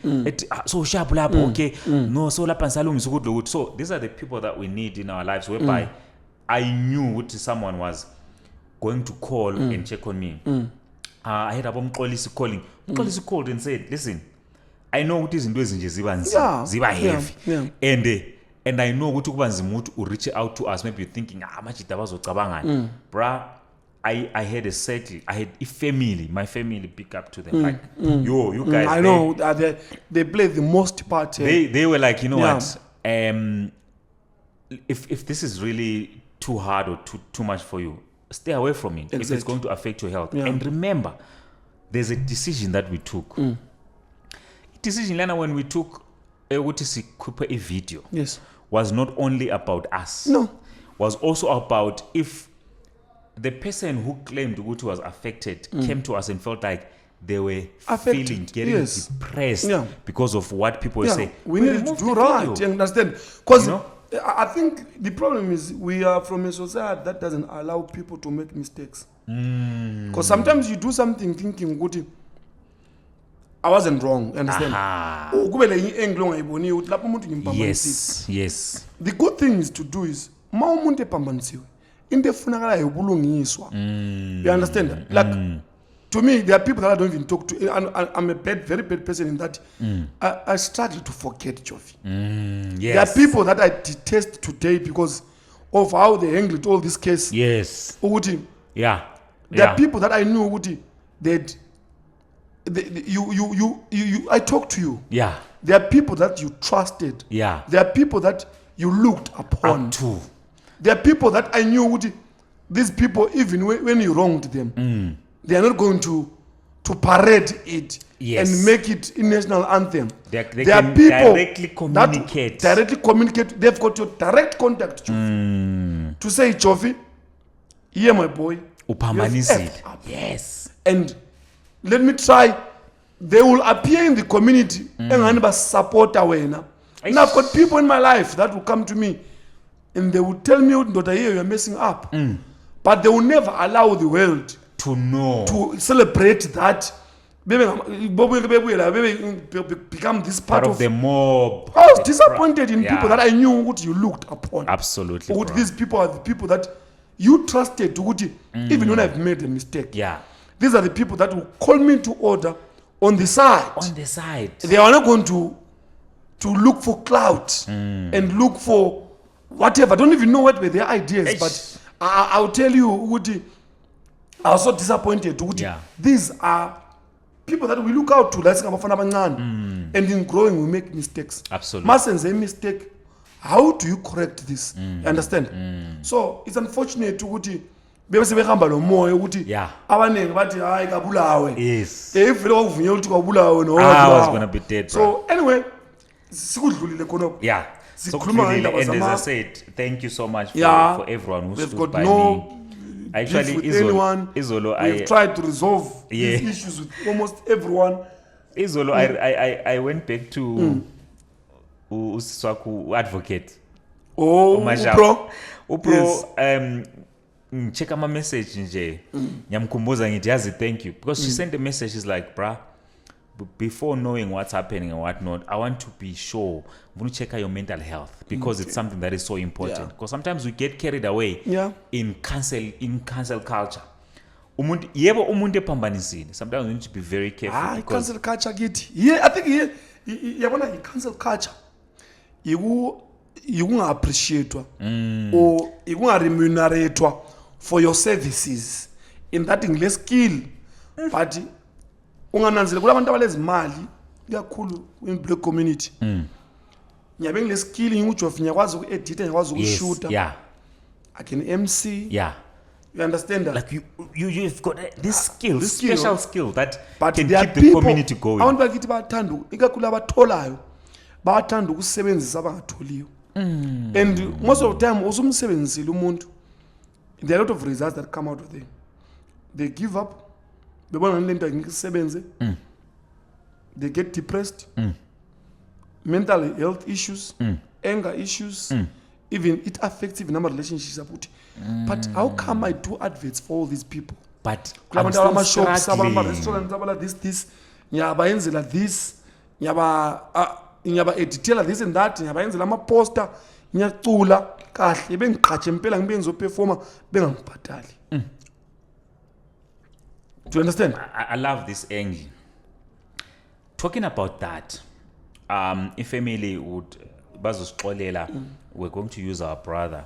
so sharp lapho okay no so lapha ngisalungisa ukuthi lokuthi. So these are the people that we need in our lives whereby I knew what someone was going to call and check on me. I had abomxolisi calling. Umxolisi called and said, listen, I know ukuthi izinto ezinje ziba heavy and I know ukuthi kuba nzima ukuthi u reach out to us, maybe you're thinking amajida bazocabangani. Bra, I had a circle, I had a family, my family pick up to them like you guys. I know they play the most part. They were like, you know what, if this is really too hard or too much for you, stay away from it. Exactly. If it's going to affect your health. And remember, there's a decision that we took. Decision Lana when we took a video was not only about us. No. Was also about if the person who claimed Uguti was affected came to us and felt like they were getting depressed because of what people say. We need to do right. You understand? Because I think the problem is we are from a society that doesn't allow people to make mistakes. Because sometimes you do something thinking, Guti, I wasn't wrong. Understand? Yes. The good thing is to do is you understand that? Like to me, there are people that I don't even talk to. I'm a very bad person in that. I struggle to forget Jofi. There are people that I detest today because of how they handled all this case. Yes. Uguti. Yeah. There are people that I knew Uguti that I talked to you. Yeah. There are people that you trusted. Yeah. There are people that you looked upon. There are people that I knew Uguti. These people, even when you wronged them, they are not going to parade it and make it a national anthem. They are people directly communicate. They've got your direct contact, Jofi, to say, Jofi, here, my boy. Yes. And let me try. They will appear in the community and support Awena. And I've got people in my life that will come to me and they will tell me, you're messing up. But they will never allow the world to know, to celebrate that become this part of the mob. I was disappointed in people that I knew what you looked upon. Absolutely. What these people are the people that you trusted to even when I've made a mistake. Yeah. These are the people that will call me to order on the side. On the side. They are not going to look for clout and look for whatever. I don't even know what were their ideas, but I'll tell you, Woody, I was so disappointed. Woody. Yeah. These are people that we look out to. And in growing, we make mistakes. Absolutely. Masen's a mistake. How do you correct this? You understand? So it's unfortunate to Woody. Yes. Yes. I was gonna be dead, bro. So anyway, yeah. So clearly, and as I said, thank you so much for everyone who stood by me. Actually, we've tried to resolve these issues with almost everyone. Izolo, I went back to Usiswaku advocate. Upro. Yes. Check out my message nje. Nyamkumbuza ngithi thank you because she sent a message. She's like, bruh, before knowing what's happening and whatnot, I want to be sure. I'm going to check out your mental health because it's something that is so important. Because sometimes we get carried away in cancel culture. Sometimes we need to be very careful. Cancel culture, I think cancel culture. You appreciate or you remunerate for your services in that English skill, but ungananzela kulabantu abalezimali kakhulu in black community. Ngiyabe ngile skill ngikujof ngiyakwazi uku-edit ngiyakwazi ukushoota. Yeah. I can MC. Yeah. You understand that? Like you've got this skill, this special skill that but can keep the community going. Abantu bakithi bathanda ikakhulu abatholayo bathanda ukusebenzisa abangatholiyo. And most of the time usumsebenzisile umuntu, there are a lot of results that come out of them. They give up. They get depressed, mental health issues, anger issues, even it affects even our relationships. But how come I do adverts for all these people? But I'm still struggling. This, nyaba editela this and that, nyaba yenzela ama poster, nyacula kahle bengiqhatshe impela ngibenzo performer bengangibhatali. Do you understand? I love this angle. Talking about that, if family would we're going to use our brother,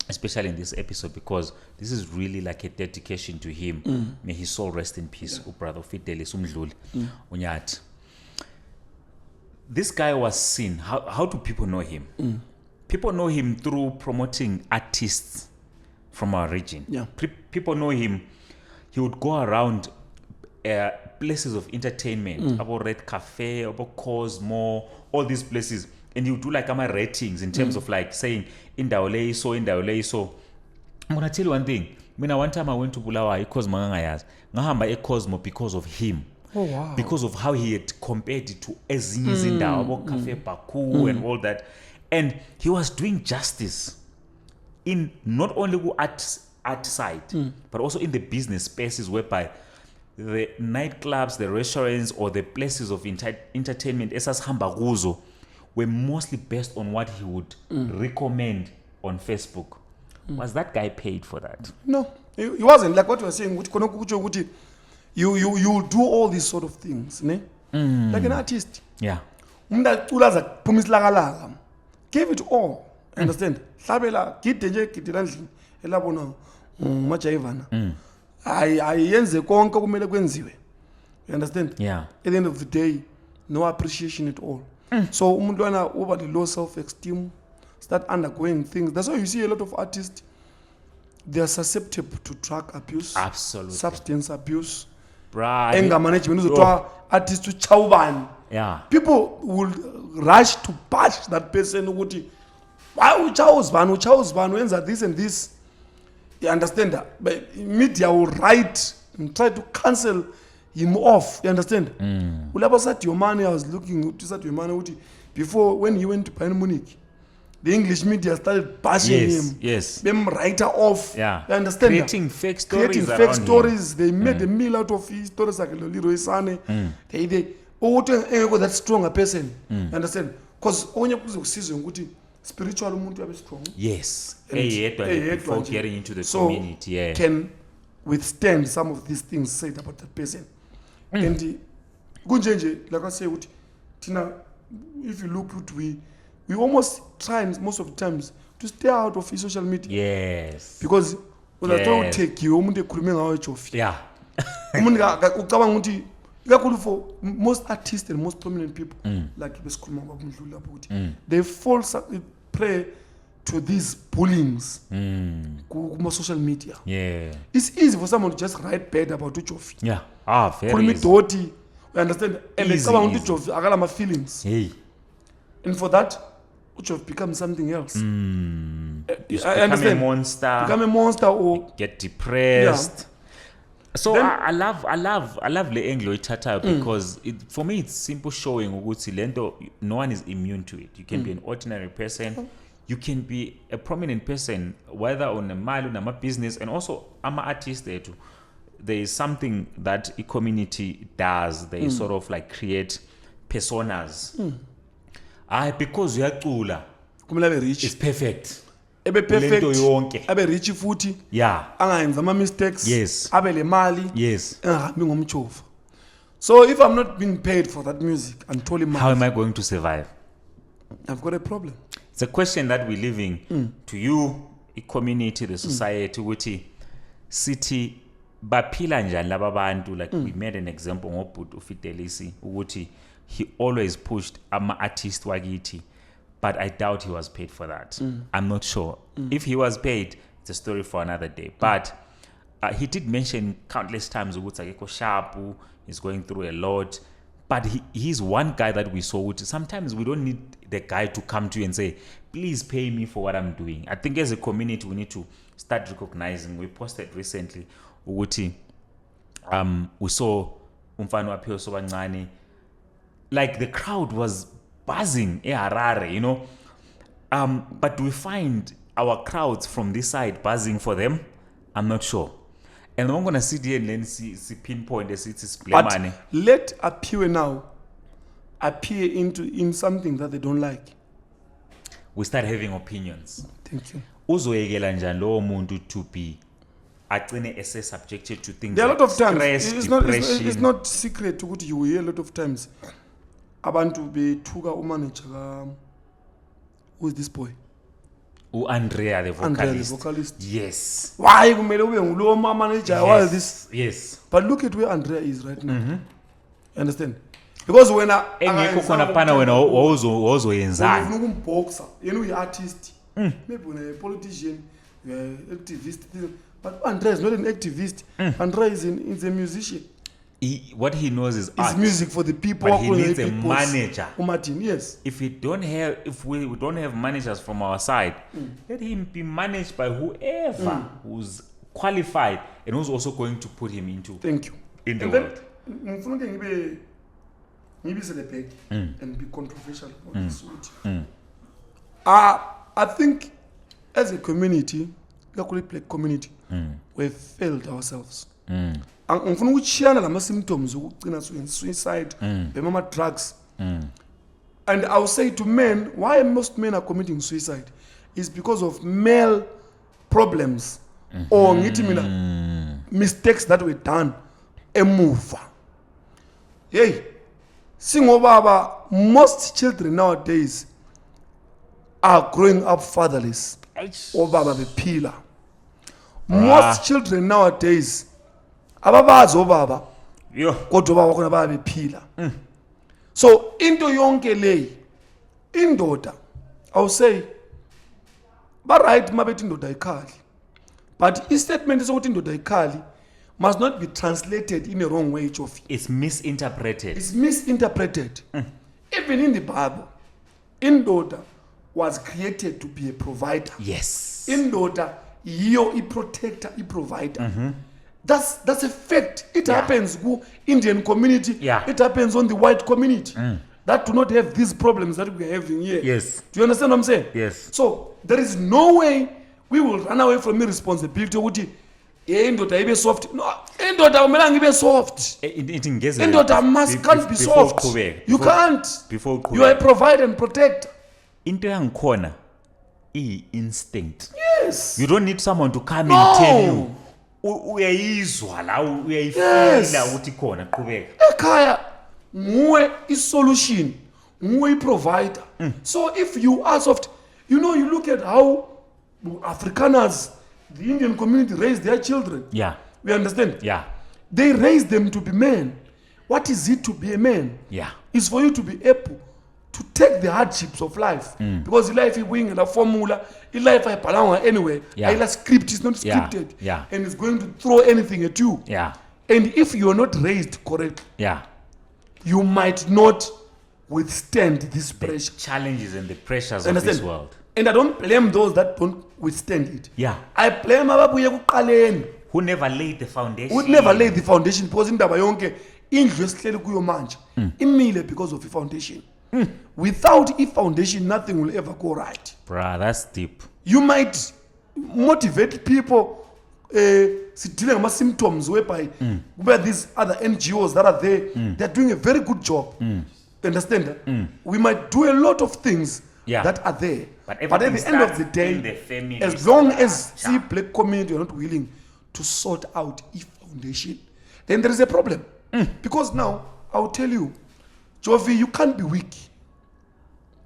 especially in this episode, because this is really like a dedication to him. May his soul rest in peace. Brother Fidelis, Mdluli, Unyati. This guy was seen. How do people know him? People know him through promoting artists from our region. Yeah. People know him. He would go around places of entertainment, about Red Cafe, about Cosmo, all these places, and he would do like ratings in terms of like saying indawo so. I'm gonna tell you one thing. One time I went to Bulawayo, Cosmo ngahamba Cosmo because of him. Oh wow! Because of how he had compared it to ezinye izindawo, about Cafe Baku and all that, and he was doing justice in not only art side, but also in the business spaces whereby the nightclubs, the restaurants, or the places of entertainment esasihamba kuzo were mostly based on what he would recommend on Facebook. Was that guy paid for that? No, he wasn't. Like what you were saying, you do all these sort of things, like an artist. Yeah. Give it all. Understand? Hlabela gide nje gidela endlini elabona majayivana. Ayenze konke kumele kwenziwe. You understand? Yeah. At the end of the day, no appreciation at all. So umntwana over the low self-esteem, start undergoing things. That's why you see a lot of artists, they are susceptible to drug abuse, absolutely, substance abuse, anger management. Artists to chauban. Yeah. People will rush to bash that person. Why when this and this? You understand that? But media will write and try to cancel him off. You understand? Your money, I was looking to your money before when he went to Bayern Munich. the English media started bashing him. Yes. Them writer off. Yeah. You understand? Creating fake stories. Creating fake stories. They made a meal out of his stories like Leroy Sane. They that stronger person. You understand? Because only because spiritual umuntu abe strong. Yes. Before getting into the community. Yeah. Can withstand some of these things said about that person. And like I say, if you look at we almost try most of the times to stay out of social media. Yes. Because when I try to take you, yeah. For most artists and most prominent people, like Mdluli, they fall prey to these bullyings on social media. Yeah. It's easy for someone to just write bad about Uchofi. Yeah. Very easy. Dirty. You understand? And easy, they come on Uchofi, I got my feelings. Hey. And for that, Uchofi becomes something else. Become a monster. Become a monster or get depressed. Yeah. So then, I love Le Anglo Tata because for me it's simple showing no one is immune to it. You can be an ordinary person, you can be a prominent person, whether on a mile on a business, and also I'm an artist there too. There is something that a community does. They sort of like create personas. Because you are rich. It's perfect. Ebe perfect. Abe rich futhi. Yeah. Angayenza ama mistakes. Yes. Abe le mali. Yes. Engahambi ngomchofa. So if I'm not being paid for that music and told him how am I going to survive? I've got a problem. It's a question that we're leaving to you, the community, the society, ukuthi sithi baphila njani laba bantu, like we made an example ngobhuti Fidelis ukuthi he always pushed ama artist wakithi. But I doubt he was paid for that. I'm not sure. If he was paid, it's a story for another day. But he did mention countless times ukuthi Shaba is going through a lot. But he's one guy that we saw. Sometimes we don't need the guy to come to you and say, please pay me for what I'm doing. I think as a community, we need to start recognizing. We posted recently, we saw umfana waphiwa sobancane. Like the crowd was buzzing, Harare, you know. But we find our crowds from this side buzzing for them. I'm not sure. And I'm going to sit here and then see pinpoint the city's play money. Let appear now appear in something that they don't like. We start having opinions. Thank you. Uzoyekela njani lo muntu to be subjected to things. There are like a lot of times. Stress, it's not secret to go to you hear a lot of times. Abantu bethuka umanager who's this boy? Andrea the vocalist. Andrea the vocalist. Yes. Why kumele ube ngulo manager? Why is this? Yes. But look at where Andrea is right now. You understand? Because when engekho khona phana wena wozoyenzani. Ufuna ukumboxa, yena uyi artist. Maybe when a politician, activist, but Andrea is not an activist. Andrea is a musician. What he knows is art. It's music for the people. But he needs a manager. Martin, yes. If we don't have managers from our side, let him be managed by whoever who's qualified and who's also going to put him into. Thank you. In the world. And be controversial about this. I think as a community, we've failed ourselves. Ngifuna ukuchiyana lama symptoms ukugcina suicide, bemama drugs. And I'll say to men, why most men are committing suicide is because of male problems or mistakes that were done emuva. Hey, singobaba, most children nowadays are growing up fatherless. Obaba bephila. Most children nowadays ababazi obaba kodwa baba khona bayabephila. So into yonke le indoda, I'll say ba right mabethi indoda ayikhali, but I statement sokuthi indoda ayikhali must not be translated in a wrong way. It's misinterpreted. Even in the Bible, indoda was created to be a provider. Yes. Indoda yiyo i-protector, i-provider. That's a fact. It happens in Indian community. Yeah. It happens on the white community. that do not have these problems that we are having here. Yes. Do you understand what I'm saying? Yes. So there is no way we will run away from the responsibility ukuthi indoda ibe soft. No, indoda akumelanga ibe soft. Indoda can't be soft. You can't. You are a provider and protector. Into yangikhona instinct. Yes. You don't need someone to come and tell you. Uyayizwa la uyayifila ukuthi khona qhubeka. Ekhaya nguwe isolution, nguwe iprovider. So if you are soft, you look at how Afrikaners, the Indian community raise their children. Yeah. We understand? Yeah. They raise them to be men. What is it to be a man? Yeah. It's for you to be able to take the hardships of life. Because life is wing and a formula, life I belong anywhere. Yeah. Script is not scripted. Yeah. And it's going to throw anything at you. Yeah. And if you're not raised correctly, you might not withstand this pressure. The challenges and the pressures of this world. And I don't blame those that don't withstand it. Yeah. I blame ababuye kuqaleni. Who never laid the foundation. Who never laid the foundation because indaba yonke indlu esihleli kuyo manje imile because of the foundation. Without a foundation, nothing will ever go right. Bruh, that's deep. You might motivate people. Dealing with symptoms whereby where these other NGOs that are there, they're doing a very good job. Understand that? We might do a lot of things that are there. But at the end of the day, as long as the black community are not willing to sort out a foundation, then there is a problem. Because now, I'll tell you, Jovi, you can't be weak.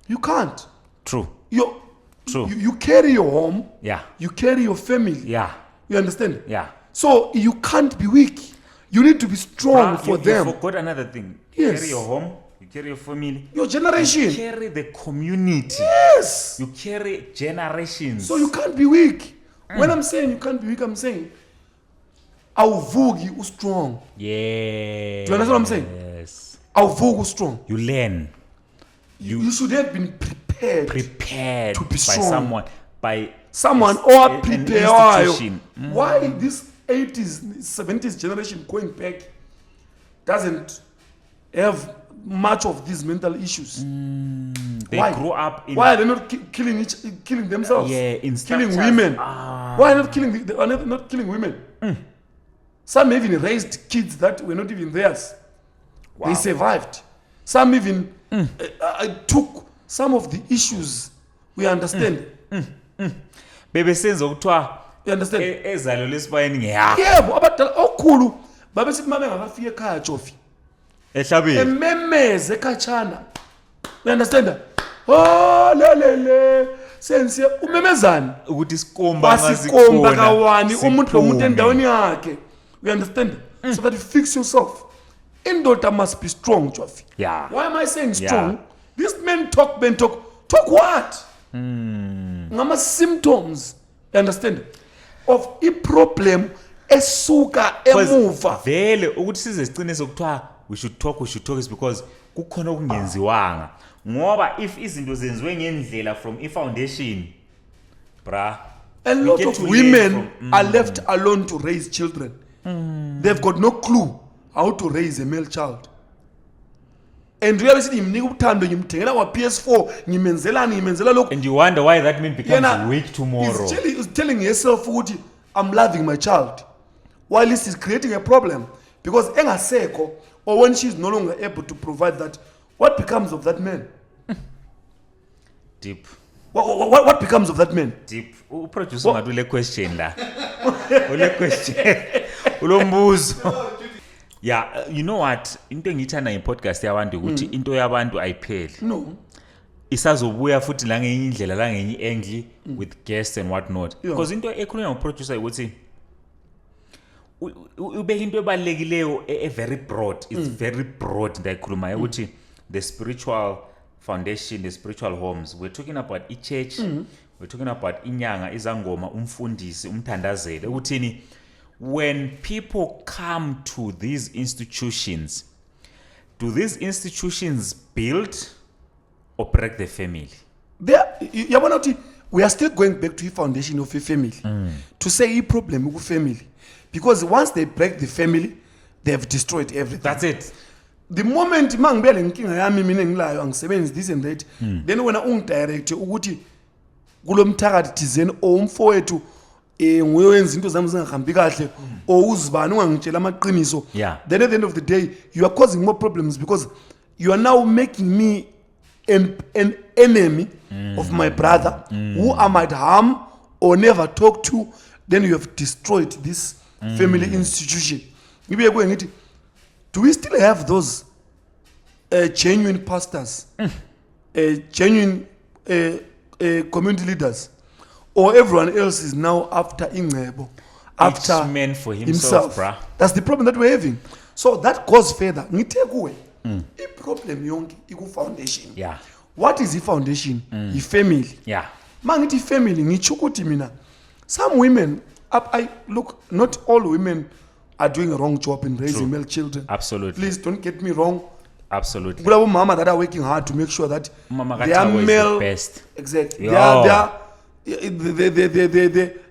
You can't. True. You carry your home. Yeah. You carry your family. Yeah. You understand? Yeah. So you can't be weak. You need to be strong for them. You forgot another thing. Yes. You carry your home. You carry your family. Your generation. You carry the community. Yes. You carry generations. So you can't be weak. When I'm saying you can't be weak, I'm saying awuvuki strong. Yeah. Do you understand what I'm saying? Yes. Awuvuki strong. You learn. You should have been prepared to be strong. By someone or prepare. Why this 80s, 70s generation going back doesn't have much of these mental issues? They grew up in. Why are they not killing themselves? Killing women. Why are they not killing women? Some even raised kids that were not even theirs. Wow. They survived. Some even took some of the issues. We understand. Bebe senza ukuthiwa you understand ezalo lesibayeni ngeyakho yebo abadala okhulu babe sithi mama engakafika ekhaya Jofi ehlabeni ememeze ekhatshana you understand lele sense umemezana ukuthi isikomba ngasikomba kawani umuntu lomuntu endaweni yakhe you understand so that you fix yourself indoda must be strong Jofi. Why am I saying strong? This men talk what? Ngama symptoms, you understand, of a problem esuka emuva. Vele ukuthi size sicine sokuthiwa we should talk is because kukhona okungenziwanga ngoba if izinto zenziwe ngendlela from a foundation bra a lot of women are left alone to raise children. They've got no clue how to raise a male child. And really ngimnika uthando ngimthengela kwa PS4 ngimenzela lokho and you wonder why that man becomes weak tomorrow. He's telling yourself ukuthi I'm loving my child while he's creating a problem because engasekho or when she's no longer able to provide that, what becomes of that man? Deep. What becomes of that man? Deep. Uproducer ngadu le question la. Ule question. Ulombuzo. Yeah, you know what? Into engithanda nge-podcast yabantu ukuthi into yabantu ayipheli. No. Isazobuya futhi la ngenye indlela la ngenye angle with guests and what not. Because into ekhulunywa ngoproducer ukuthi ubeka into ebalulekileyo very broad. It's very broad ndayikhuluma ukuthi the spiritual foundation, the spiritual homes. We're talking about i-church. We're talking about inyanga, izangoma, umfundisi, umthandazeli. Ukuthini when people come to these institutions, do these institutions build or break the family? We are still going back to the foundation of a family to say a problem with family, because once they break the family, they have destroyed everything. That's it. the moment mangibe lenkinga yami mina engilayo angisebenzi this and that then wena ungidirect ukuthi kulomthakathi thizeni umfowethu nguye wenza into zami zingahambi kahle uzibani ungangitshela amaqiniso then at the end of the day you are causing more problems because you are now making me an enemy of my brother who I might harm or never talk to. Then you have destroyed this family institution. Do we still have those genuine pastors, genuine community leaders, or everyone else is now after Iqembu, after each man for himself, bruh. That's the problem that we're having. So that goes further. The problem yonke iku foundation. Yeah. What is the foundation? The family. Yeah. Mangithi family ngitsho ukuthi mina some women I look, not all women are doing a wrong job in raising male children. Absolutely. Please don't get me wrong. Absolutely. There are mama that are working hard to make sure that they are male. The best. Exactly.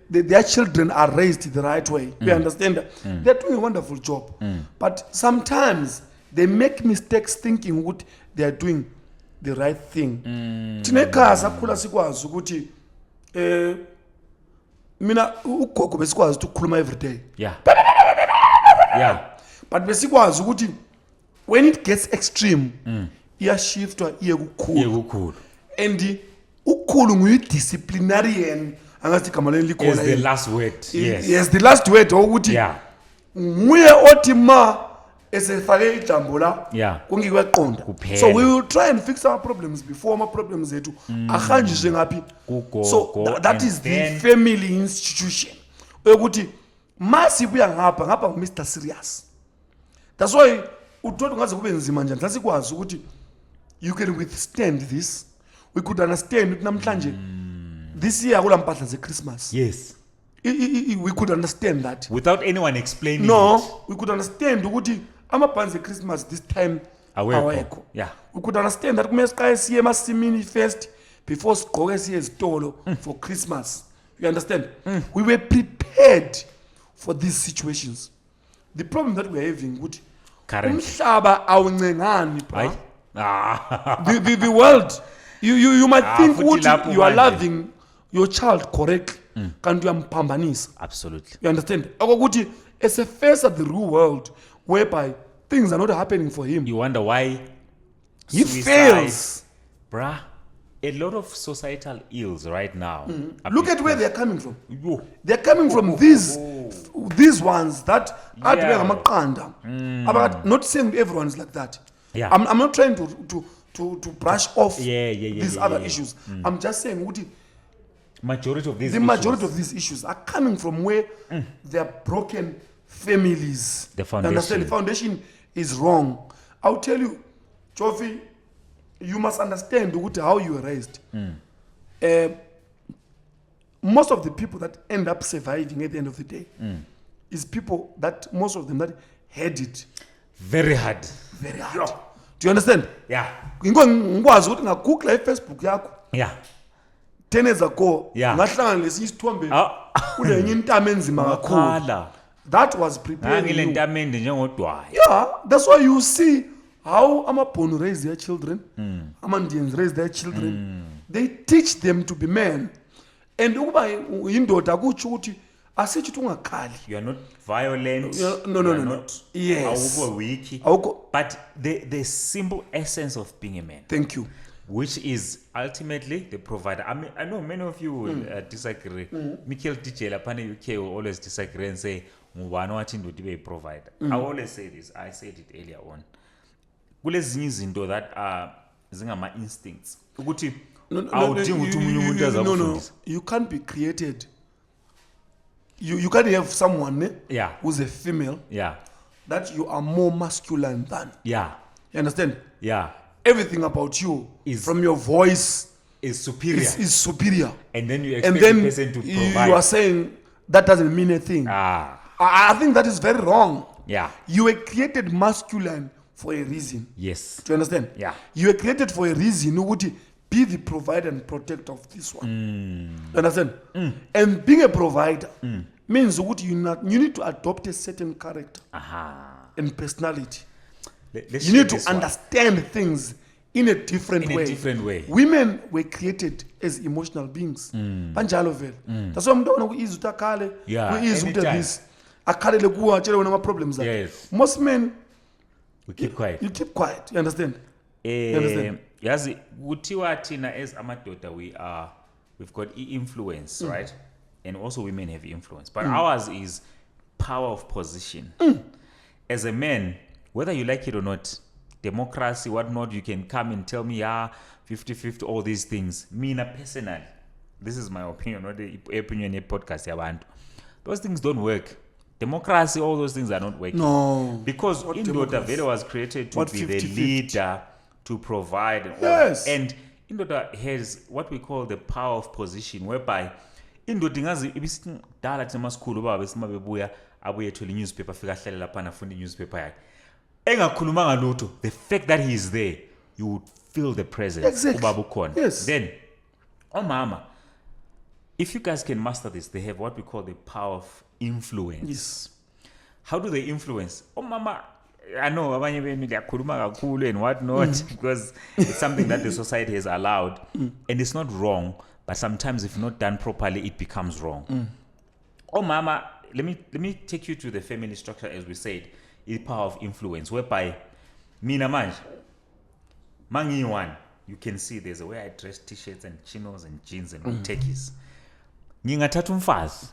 Their children are raised the right way. We understand that. They're doing a wonderful job. But sometimes they make mistakes thinking what they are doing the right thing. Tineka sakhula sikwazi ukuthi mina ugogo besikwazi ukukhuluma every day. Yeah. Yeah. But besikwazi ukuthi when it gets extreme iyashiftwa iye kukhulu. And ukhulu nguyi disciplinarian angathi igama leli likhona. Is the last word. Yes. Yes, the last word ukuthi nguye othi ma esefake ijambo la kungikweqonda. So we will try and fix our problems before our problems zethu ahanjiswe ngapi. So that is the family institution ukuthi masibuya ngapha Mr Serious. That's why uthola ungaze kube nzima njani sasikwazi ukuthi you can withstand this. We could understand ukuthi namhlanje this year kula mpahla ze Christmas. Yes. We could understand that without anyone explaining no, it. We could understand ukuthi amabhanzi Christmas this time awekho. Yeah. We could understand that kumele siqale siye emasimini first before sigqoke siye ezitolo for Christmas. You understand? We were prepared for these situations. The problem that we are having ukuthi umhlaba awuncengani bro. The world you might think ukuthi you are loving your child correctly kanti uyamphambanisa. Absolutely. You understand? Ukuthi as a face of the real world whereby things are not happening for him. You wonder why he fails. Bruh, a lot of societal ills right now. Look at where they're coming from. They're coming from these ones that are amaqanda. Not saying everyone is like that. Yeah. I'm not trying to brush off these other issues. I'm just saying the majority of these issues are coming from where they are broken families. The foundation. Understand? The foundation is wrong. I'll tell you, Chofi, you must understand how you were raised. Most of the people that end up surviving at the end of the day is people that most of them that had it very hard. Very hard. Do you understand? Yeah. Ngikwazi ukuthi ngagoogla iFacebook yakho. Yeah. 10 years ago ngahlangana lesinye isithombe kulenye intamo enzima kakhulu. That was preparing you. Yeah, that's why you see how Amabhunu raise their children, Amandians raise their children. They teach them to be men. And ukuba indoda kutsho ukuthi asithi ungakhali. You are not violent. No. Yes. Weak. But the simple essence of being a man. Thank you. Which is ultimately the provider. I know many of you will disagree. Michael DJ Lapane UK will always disagree and say, a provider. I always say this. I said it earlier on. Kulezinye izinto that are zingama instincts. Ukuthi no. You can't be created. You can't have someone who's a female that you are more masculine than. Yeah. You understand? Yeah. Everything about you from your voice is superior. Is superior. And then you expect the person to provide. You are saying that doesn't mean a thing. I think that is very wrong. Yeah. You were created masculine for a reason. Yes. Do you understand? Yeah. You were created for a reason. You would be the provider and protector of this one. You understand? And being a provider means you need to adopt a certain character and personality. You need to understand things in a different way. Women were created as emotional beings. Banjalo vele. That's why mntwana ku-easy uthi akhale, ku-easy uthi this. Akhalele kuwa atshele wena ama-problems akhe. Most men, we keep quiet. You keep quiet. You understand? Yazi kuthiwa thina as amadoda we've got influence, right? And also women have influence. But ours is power of position. As a man, whether you like it or not, democracy, whatnot, you can come and tell me, 50-50, all these things. Me personally, this is my opinion, not the opinion in podcast, Yabantu. Those things don't work. Democracy, all those things are not working. No. Because Indoda Vele was created to be 50-50? The leader, to provide and all that. And Indoda has what we call the power of position, whereby Indoda ngazi ibisidala thina school baba besimabebuya abuye ethola newspaper fika hlale lapha afunda newspaper yakhe. Engakhulumanga lutho, the fact that he is there, you would feel the presence. Exactly. Yes. Then, mama, if you guys can master this, they have what we call the power of influence. Yes. How do they influence? Mama, I know abanye benu liyakhuluma kakhulu and what not because it's something that the society has allowed and it's not wrong, but sometimes if not done properly, it becomes wrong. Mama, let me take you to the family structure as we said. The power of influence, whereby mina manje, mangi one, you can see there's a way I dress t-shirts and chinos and jeans and tekis. Ngingathatha umfazi.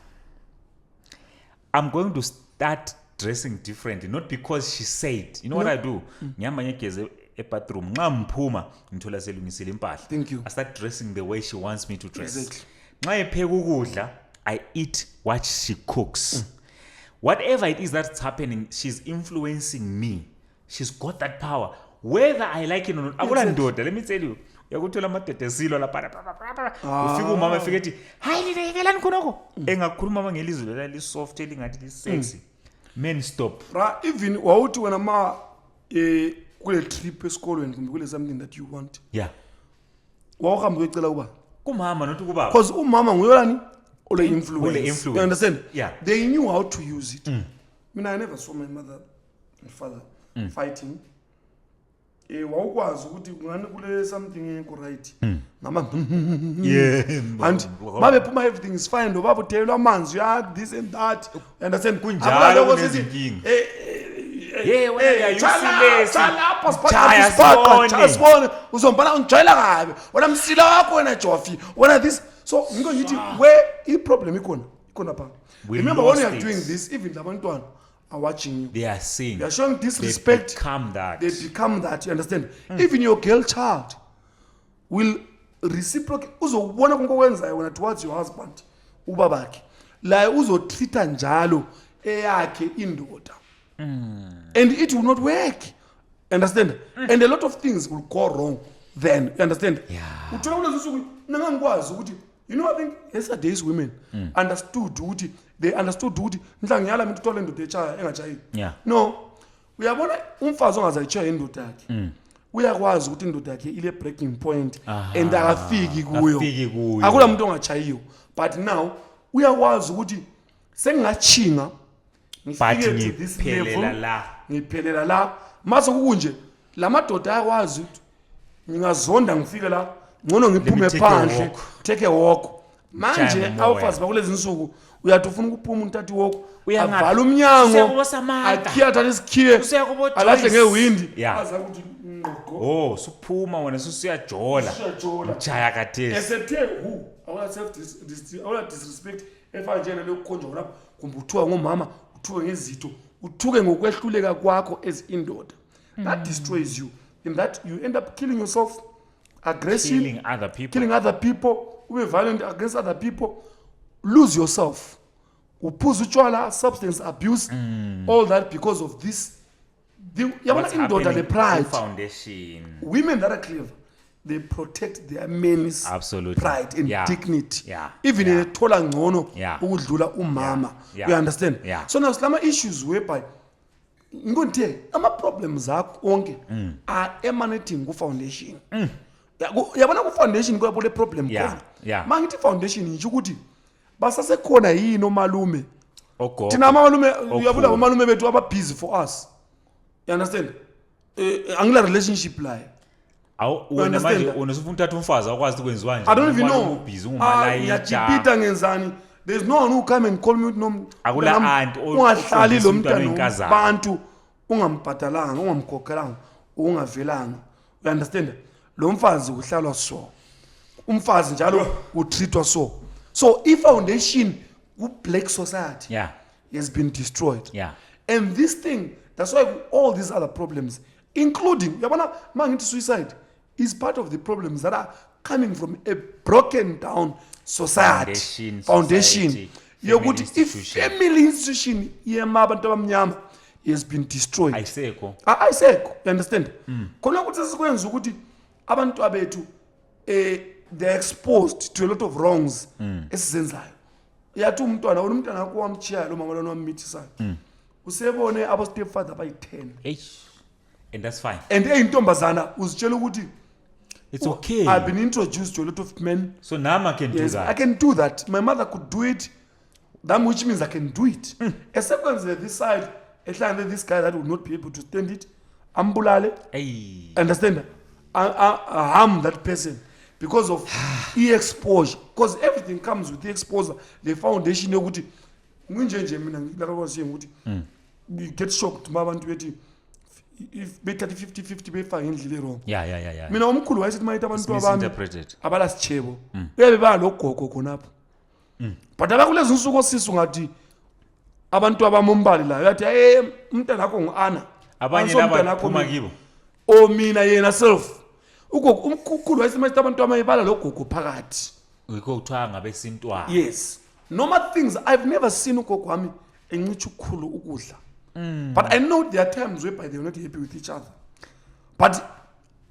I'm going to start dressing differently, not because she said. You know what I do? Ngihamba ngegeze e-bathroom, nxa mphuma ngithola selungisile impahla. Thank you. I start dressing the way she wants me to dress. Exactly. Nxa epheka ukudla, I eat what she cooks. Whatever it is that's happening, she's influencing me. She's got that power. Whether I like it or not. Akulandoda, let me tell you. Yakuthola amadoda esilo lapha. Ufika umama efika ethi, "Hayi nilekelani khonoko." Engakhuluma mangelizwi leli soft elingathi li sexy. Men stop. Even wawuthi wena ma kule trip esikolweni kumbe kule something that you want. Yeah. Wawuhamba uyocela kuba. Kumama not ukubaba. Because umama nguyolani? Ole influence. You understand? Yeah. They knew how to use it. I mean, I never saw my mother and father fighting. Wawukwazi ukuthi ngani kule something engekho right. Mama. Yeah. And mabe phuma everything is fine. Do baba uthelwa amanzi ya this and that. You understand? Kunjalo kunezinkinga. Wena useless. Chala sibone uzombana ungijoyela kabi. Wena msila wakho wena Jofi. Wena this so ngithi where I problem ikona pha. Remember when you are doing this, even labantwana are watching you. They are seeing. They are showing disrespect. They become that. You understand? Even your girl child will reciprocate. Uzobona konke when towards your husband, ubabakhe. La uzotreata njalo eyakhe indoda. And it will not work. Understand? And a lot of things will go wrong then. You understand? Yeah. You know, I think yesterday's women understood ukuthi they understood ukuthi nhlangiyala mina utole indoda echaya engachayi. No. Uyabona umfazi ongazayichaya indoda yakhe. Uyakwazi ukuthi indoda yakhe ile breaking point and akafiki kuyo. Akula umuntu ongachayiyo. But now uyakwazi ukuthi sengingachinga ngifike to this level. Ngiphelela la. Mase kukunje lamadoda ayakwazi ukuthi ngingazonda ngifike la. Ngono ngiphume phandle take a walk manje awufazi bakulezi insuku uyathi ufuna ukuphuma untathi walk avala umnyango akhiyatha lesikhiye alahle ngewindi aza ukuthi ngqoko suphuma wena susiyajola mjaya kathesi esethe awula disrespect efana njena lokukhonjwa lapho kumbe uthiwa ngomama uthuke ngezitho uthuke ngokwehluleka kwakho as indoda that destroys you in that you end up killing yourself. Aggression, killing other people, we violent against other people, lose yourself. Uphuza utshwala, substance abuse, all that because of this. What's happening in pride. Foundation. Women that are clever, they protect their men's pride and dignity. Even in a tola ngcono ukudlula umama. You understand? So now some issues whereby ngonke ama problems akho onke are emanating ku foundation. Yabona ku foundation kwabo le problem khona. Mangithi foundation nje ukuthi basasekhona yini omalume. Thina amalume uyabula omalume bethu aba busy for us. You understand? angila relationship la wena manje unasufuna uthatha umfazi akwazi ukwenziwa nje I don't even know ubhizi ungumalayija ngiyajipita ngenzani there's no one who come and call me akula aunt ungahlali lo mntwana oyinkazana abantu ungamphatalanga ungamkhokhelanga ungavelanga you understand lo mfazi uhlalwa so umfazi njalo utreatwa so i-foundation ku-black society has been destroyed and this thing that's why all these other problems including yabona mangithi suicide is part of the problems that are coming from a broken down society foundation yokuthi i-family institution yemabantu abamnyama has been destroyed ayisekho you understand khona ukuthi sikwenza ukuthi abantu abethu they're exposed to a lot of wrongs esizenzayo yathi umntwana akho wamchiya lo mama lona wammithisayo usebone abo stepfather bayi10 and that's fine and eyintombazana uzitshela ukuthi it's okay I've been introduced to a lot of men so now I can do that I can do that my mother could do it that which means I can do it except when this side this guy that would not be able to stand it ambulale understand harm that person because of exposure because everything comes with the exposure the foundation yokuthi nginjenje mina ngilakwaziyo ukuthi we get shocked mabantu bethi if bethatha 50-50 befaka indlela wrong mina umkhulu wayesithi mayitha abantu abami abala sichebo bebe balogogo khonapha but abakulezi insuku osisi ngathi abantu abamombali la yathi umntana wakho nguana abanye laba phuma kibo mina yena self umkhulu wayesithi abantu amayibala logogo phakathi uyikho kuthiwa ngabesintwana yes normal things I've never seen ugogo wami enqithi ukukhulu ukudla but I know there are times whereby they're not happy with each other but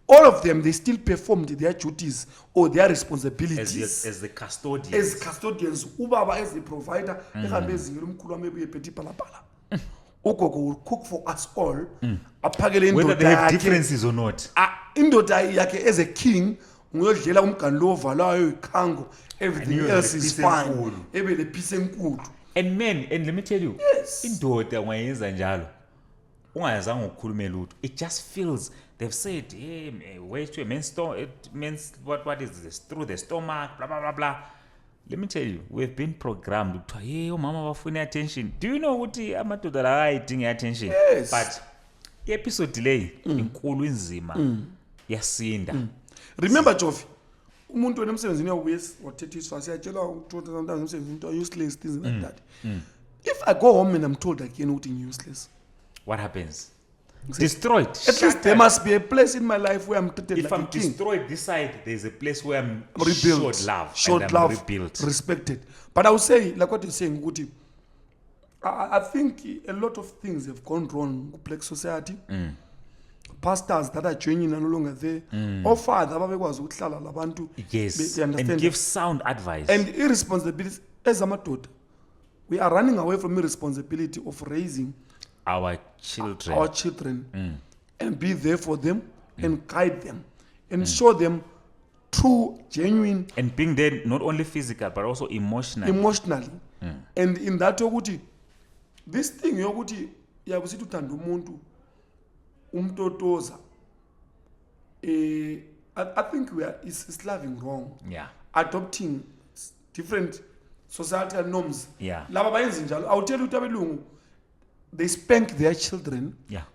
all of them they still performed their duties or their responsibilities as the custodians ubaba as the provider ehambe ezingela umkhulu wami ebuye phethe ipalapala ugogo will cook for us all aphakele indoda whether they have differences or not indoda yakhe as a king nguyodlela umgani lo ovalayo ikhango everything else is fine ebe le peace enkulu and let me tell you indoda ungayenza njalo ungayazanga ukukhuluma lutho it just feels they've said hey way to a man's store it means what is this through the stomach blah blah blah blah let me tell you we've been programmed to hey umama bafuna attention do you know ukuthi amadoda la ayidinga attention but episode delay inkulu inzima yasinda remember Jofi umuntu wenemsebenzini yawo wathethiswa siyatshela ukuthi sometimes umsebenzi into useless things like that if I go home and I'm told again ukuthi useless what happens destroyed at least there must be a place in my life where I'm treated if like I'm a king. destroyed this side there's a place where I'm rebuilt, showed love rebuilt respected but I would say like what you're saying ukuthi I think a lot of things have gone wrong in black society pastors that are joining no longer there or father ababekwazi ukuhlala labantu and give sound advice and irresponsibility as amadoda we are running away from the responsibility of raising our children and be there for them and guide them and show them true genuine and being there not only physical but also emotionally and in that yokuthi this thing yokuthi yabusithi uthanda umuntu umtotoza I think it's loving wrong adopting different societal norms laba bayenza njalo I'll tell you ukuthi abelungu they spank their children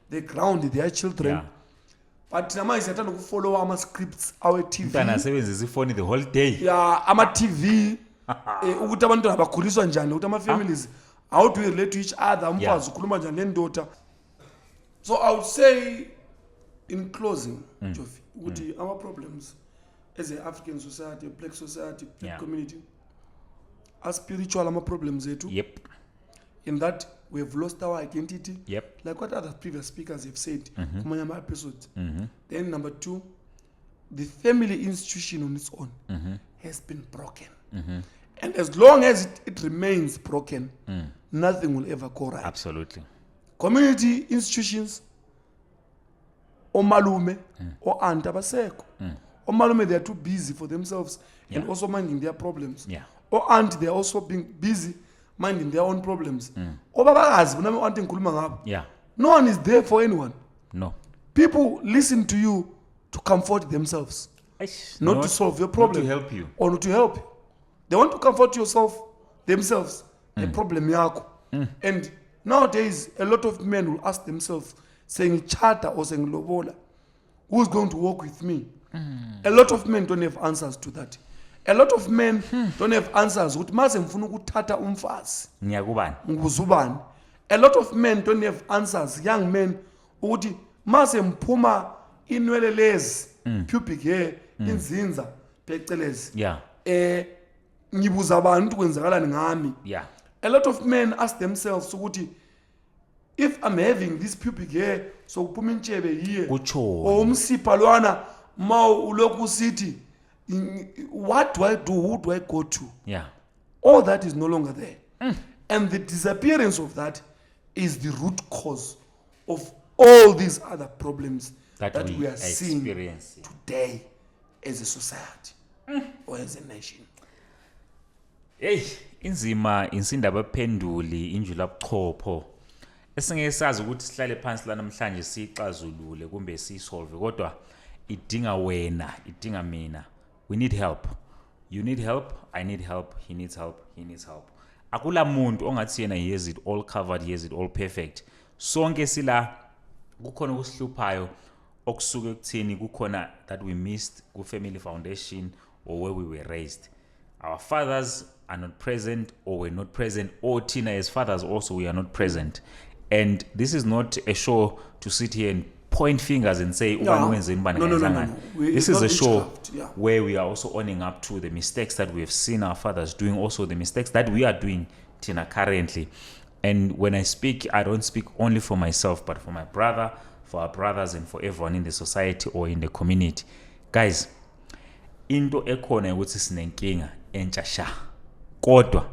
they ground their children but nama siyathanda ukufollow ama scripts our TV mntana asebenzisa ifoni the whole day ama TV ukuthi abantu abakhuliswa njani ukuthi ama families how do we relate to each other umfazi ukhuluma njani nendoda so I would say in closing Jofi ukuthi our problems as a African society a black society black community are spiritual ama problems ethu in that we have lost our identity like what other previous speakers have said kumanya ama episodes then number 2 the family institution on its own has been broken and as long as it remains broken nothing will ever go right absolutely community institutions omalume or aunt abasekho omalume they are too busy for themselves and also minding their problems or aunt they are also being busy minding their own problems obabakazi bona aunt engikhuluma ngabo no one is there for anyone People listen to you to comfort themselves, not to solve your problem, not to help you, or not to help you. They want to comfort themselves, the problem yako. And nowadays, a lot of men will ask themselves, saying chata or saying lobola, who's going to work with me? A lot of men don't have answers to that. A lot of men don't have answers. A lot of men don't have answers. Young men, inwele lezi pubic hair inzinza phecelezi ngibuza abantu kwenzakalani ngami. A lot of men ask themselves ukuthi if I'm having this pubic hair so kuphuma intshebe here or umsipha lwana ma ulokhu usithi what do I do, who do I go to? All that is no longer there. And the disappearance of that is the root cause of all these other problems that we are seeing today as a society or as a nation. Hey, inzima insindaba phenduli injula buchopho. Esingeke sazi ukuthi sihlale phansi la namhlanje sixazulule kumbe sisolve kodwa idinga wena, idinga mina. We need help. You need help, I need help, he needs help, he needs help. Akula muntu ongathi yena he has it all covered, he has it all perfect. Sonke sila kukhona ukusihluphayo okusuke kuthini kukhona that we missed ku family foundation or where we were raised. Our fathers are not present or were not present, or Tina as fathers also we are not present. And this is not a show to sit here and point fingers and say No. This is a show where we are also owning up to the mistakes that we have seen our fathers doing, also the mistakes that we are doing, Tina, currently. And when I speak, I don't speak only for myself, but for my brother, for our brothers, and for everyone in the society or in the community. Guys, into ekhona ukuthi sinenkinga entsha sha. Kodwa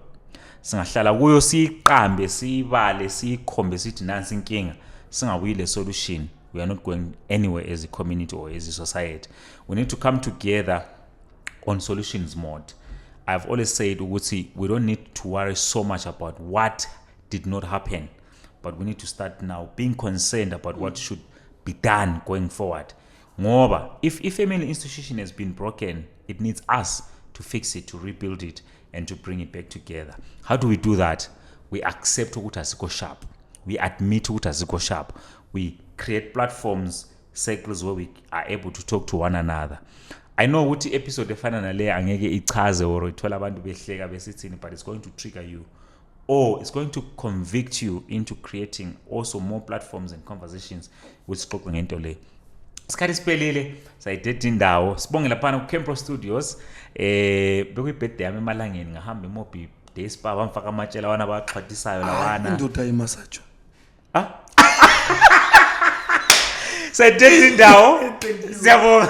singahlala kuyo siqambe sibale sikhombe sithi nansi inkinga singawile solution. We are not going anywhere as a community or as a society. We need to come together on solutions mode. I've always said we don't need to worry so much about what did not happen, but we need to start now being concerned about what should be done going forward. Ngoba if a family institution has been broken, it needs us to fix it, to rebuild it, and to bring it back together. How do we do that? We accept ukuthi asiko sharp. We admit ukuthi asiko sharp. We create platforms, circles where we are able to talk to one another. I know ukuthi episode efana nale angeke ichaze or ithola abantu behleka besithini, but it's going to trigger you, or it's going to convict you into creating also more platforms and conversations with sixoxe ngento le. Isikhathi siphelile sayidedha indawo sibonge lapha ku Campro Studios bekuyibirthday yami emalangeni ngahamba eMobi Day Spa bamfaka amatshela wana abaxhathisayo lawana indoda imasajo sayidedha indawo siyabonga.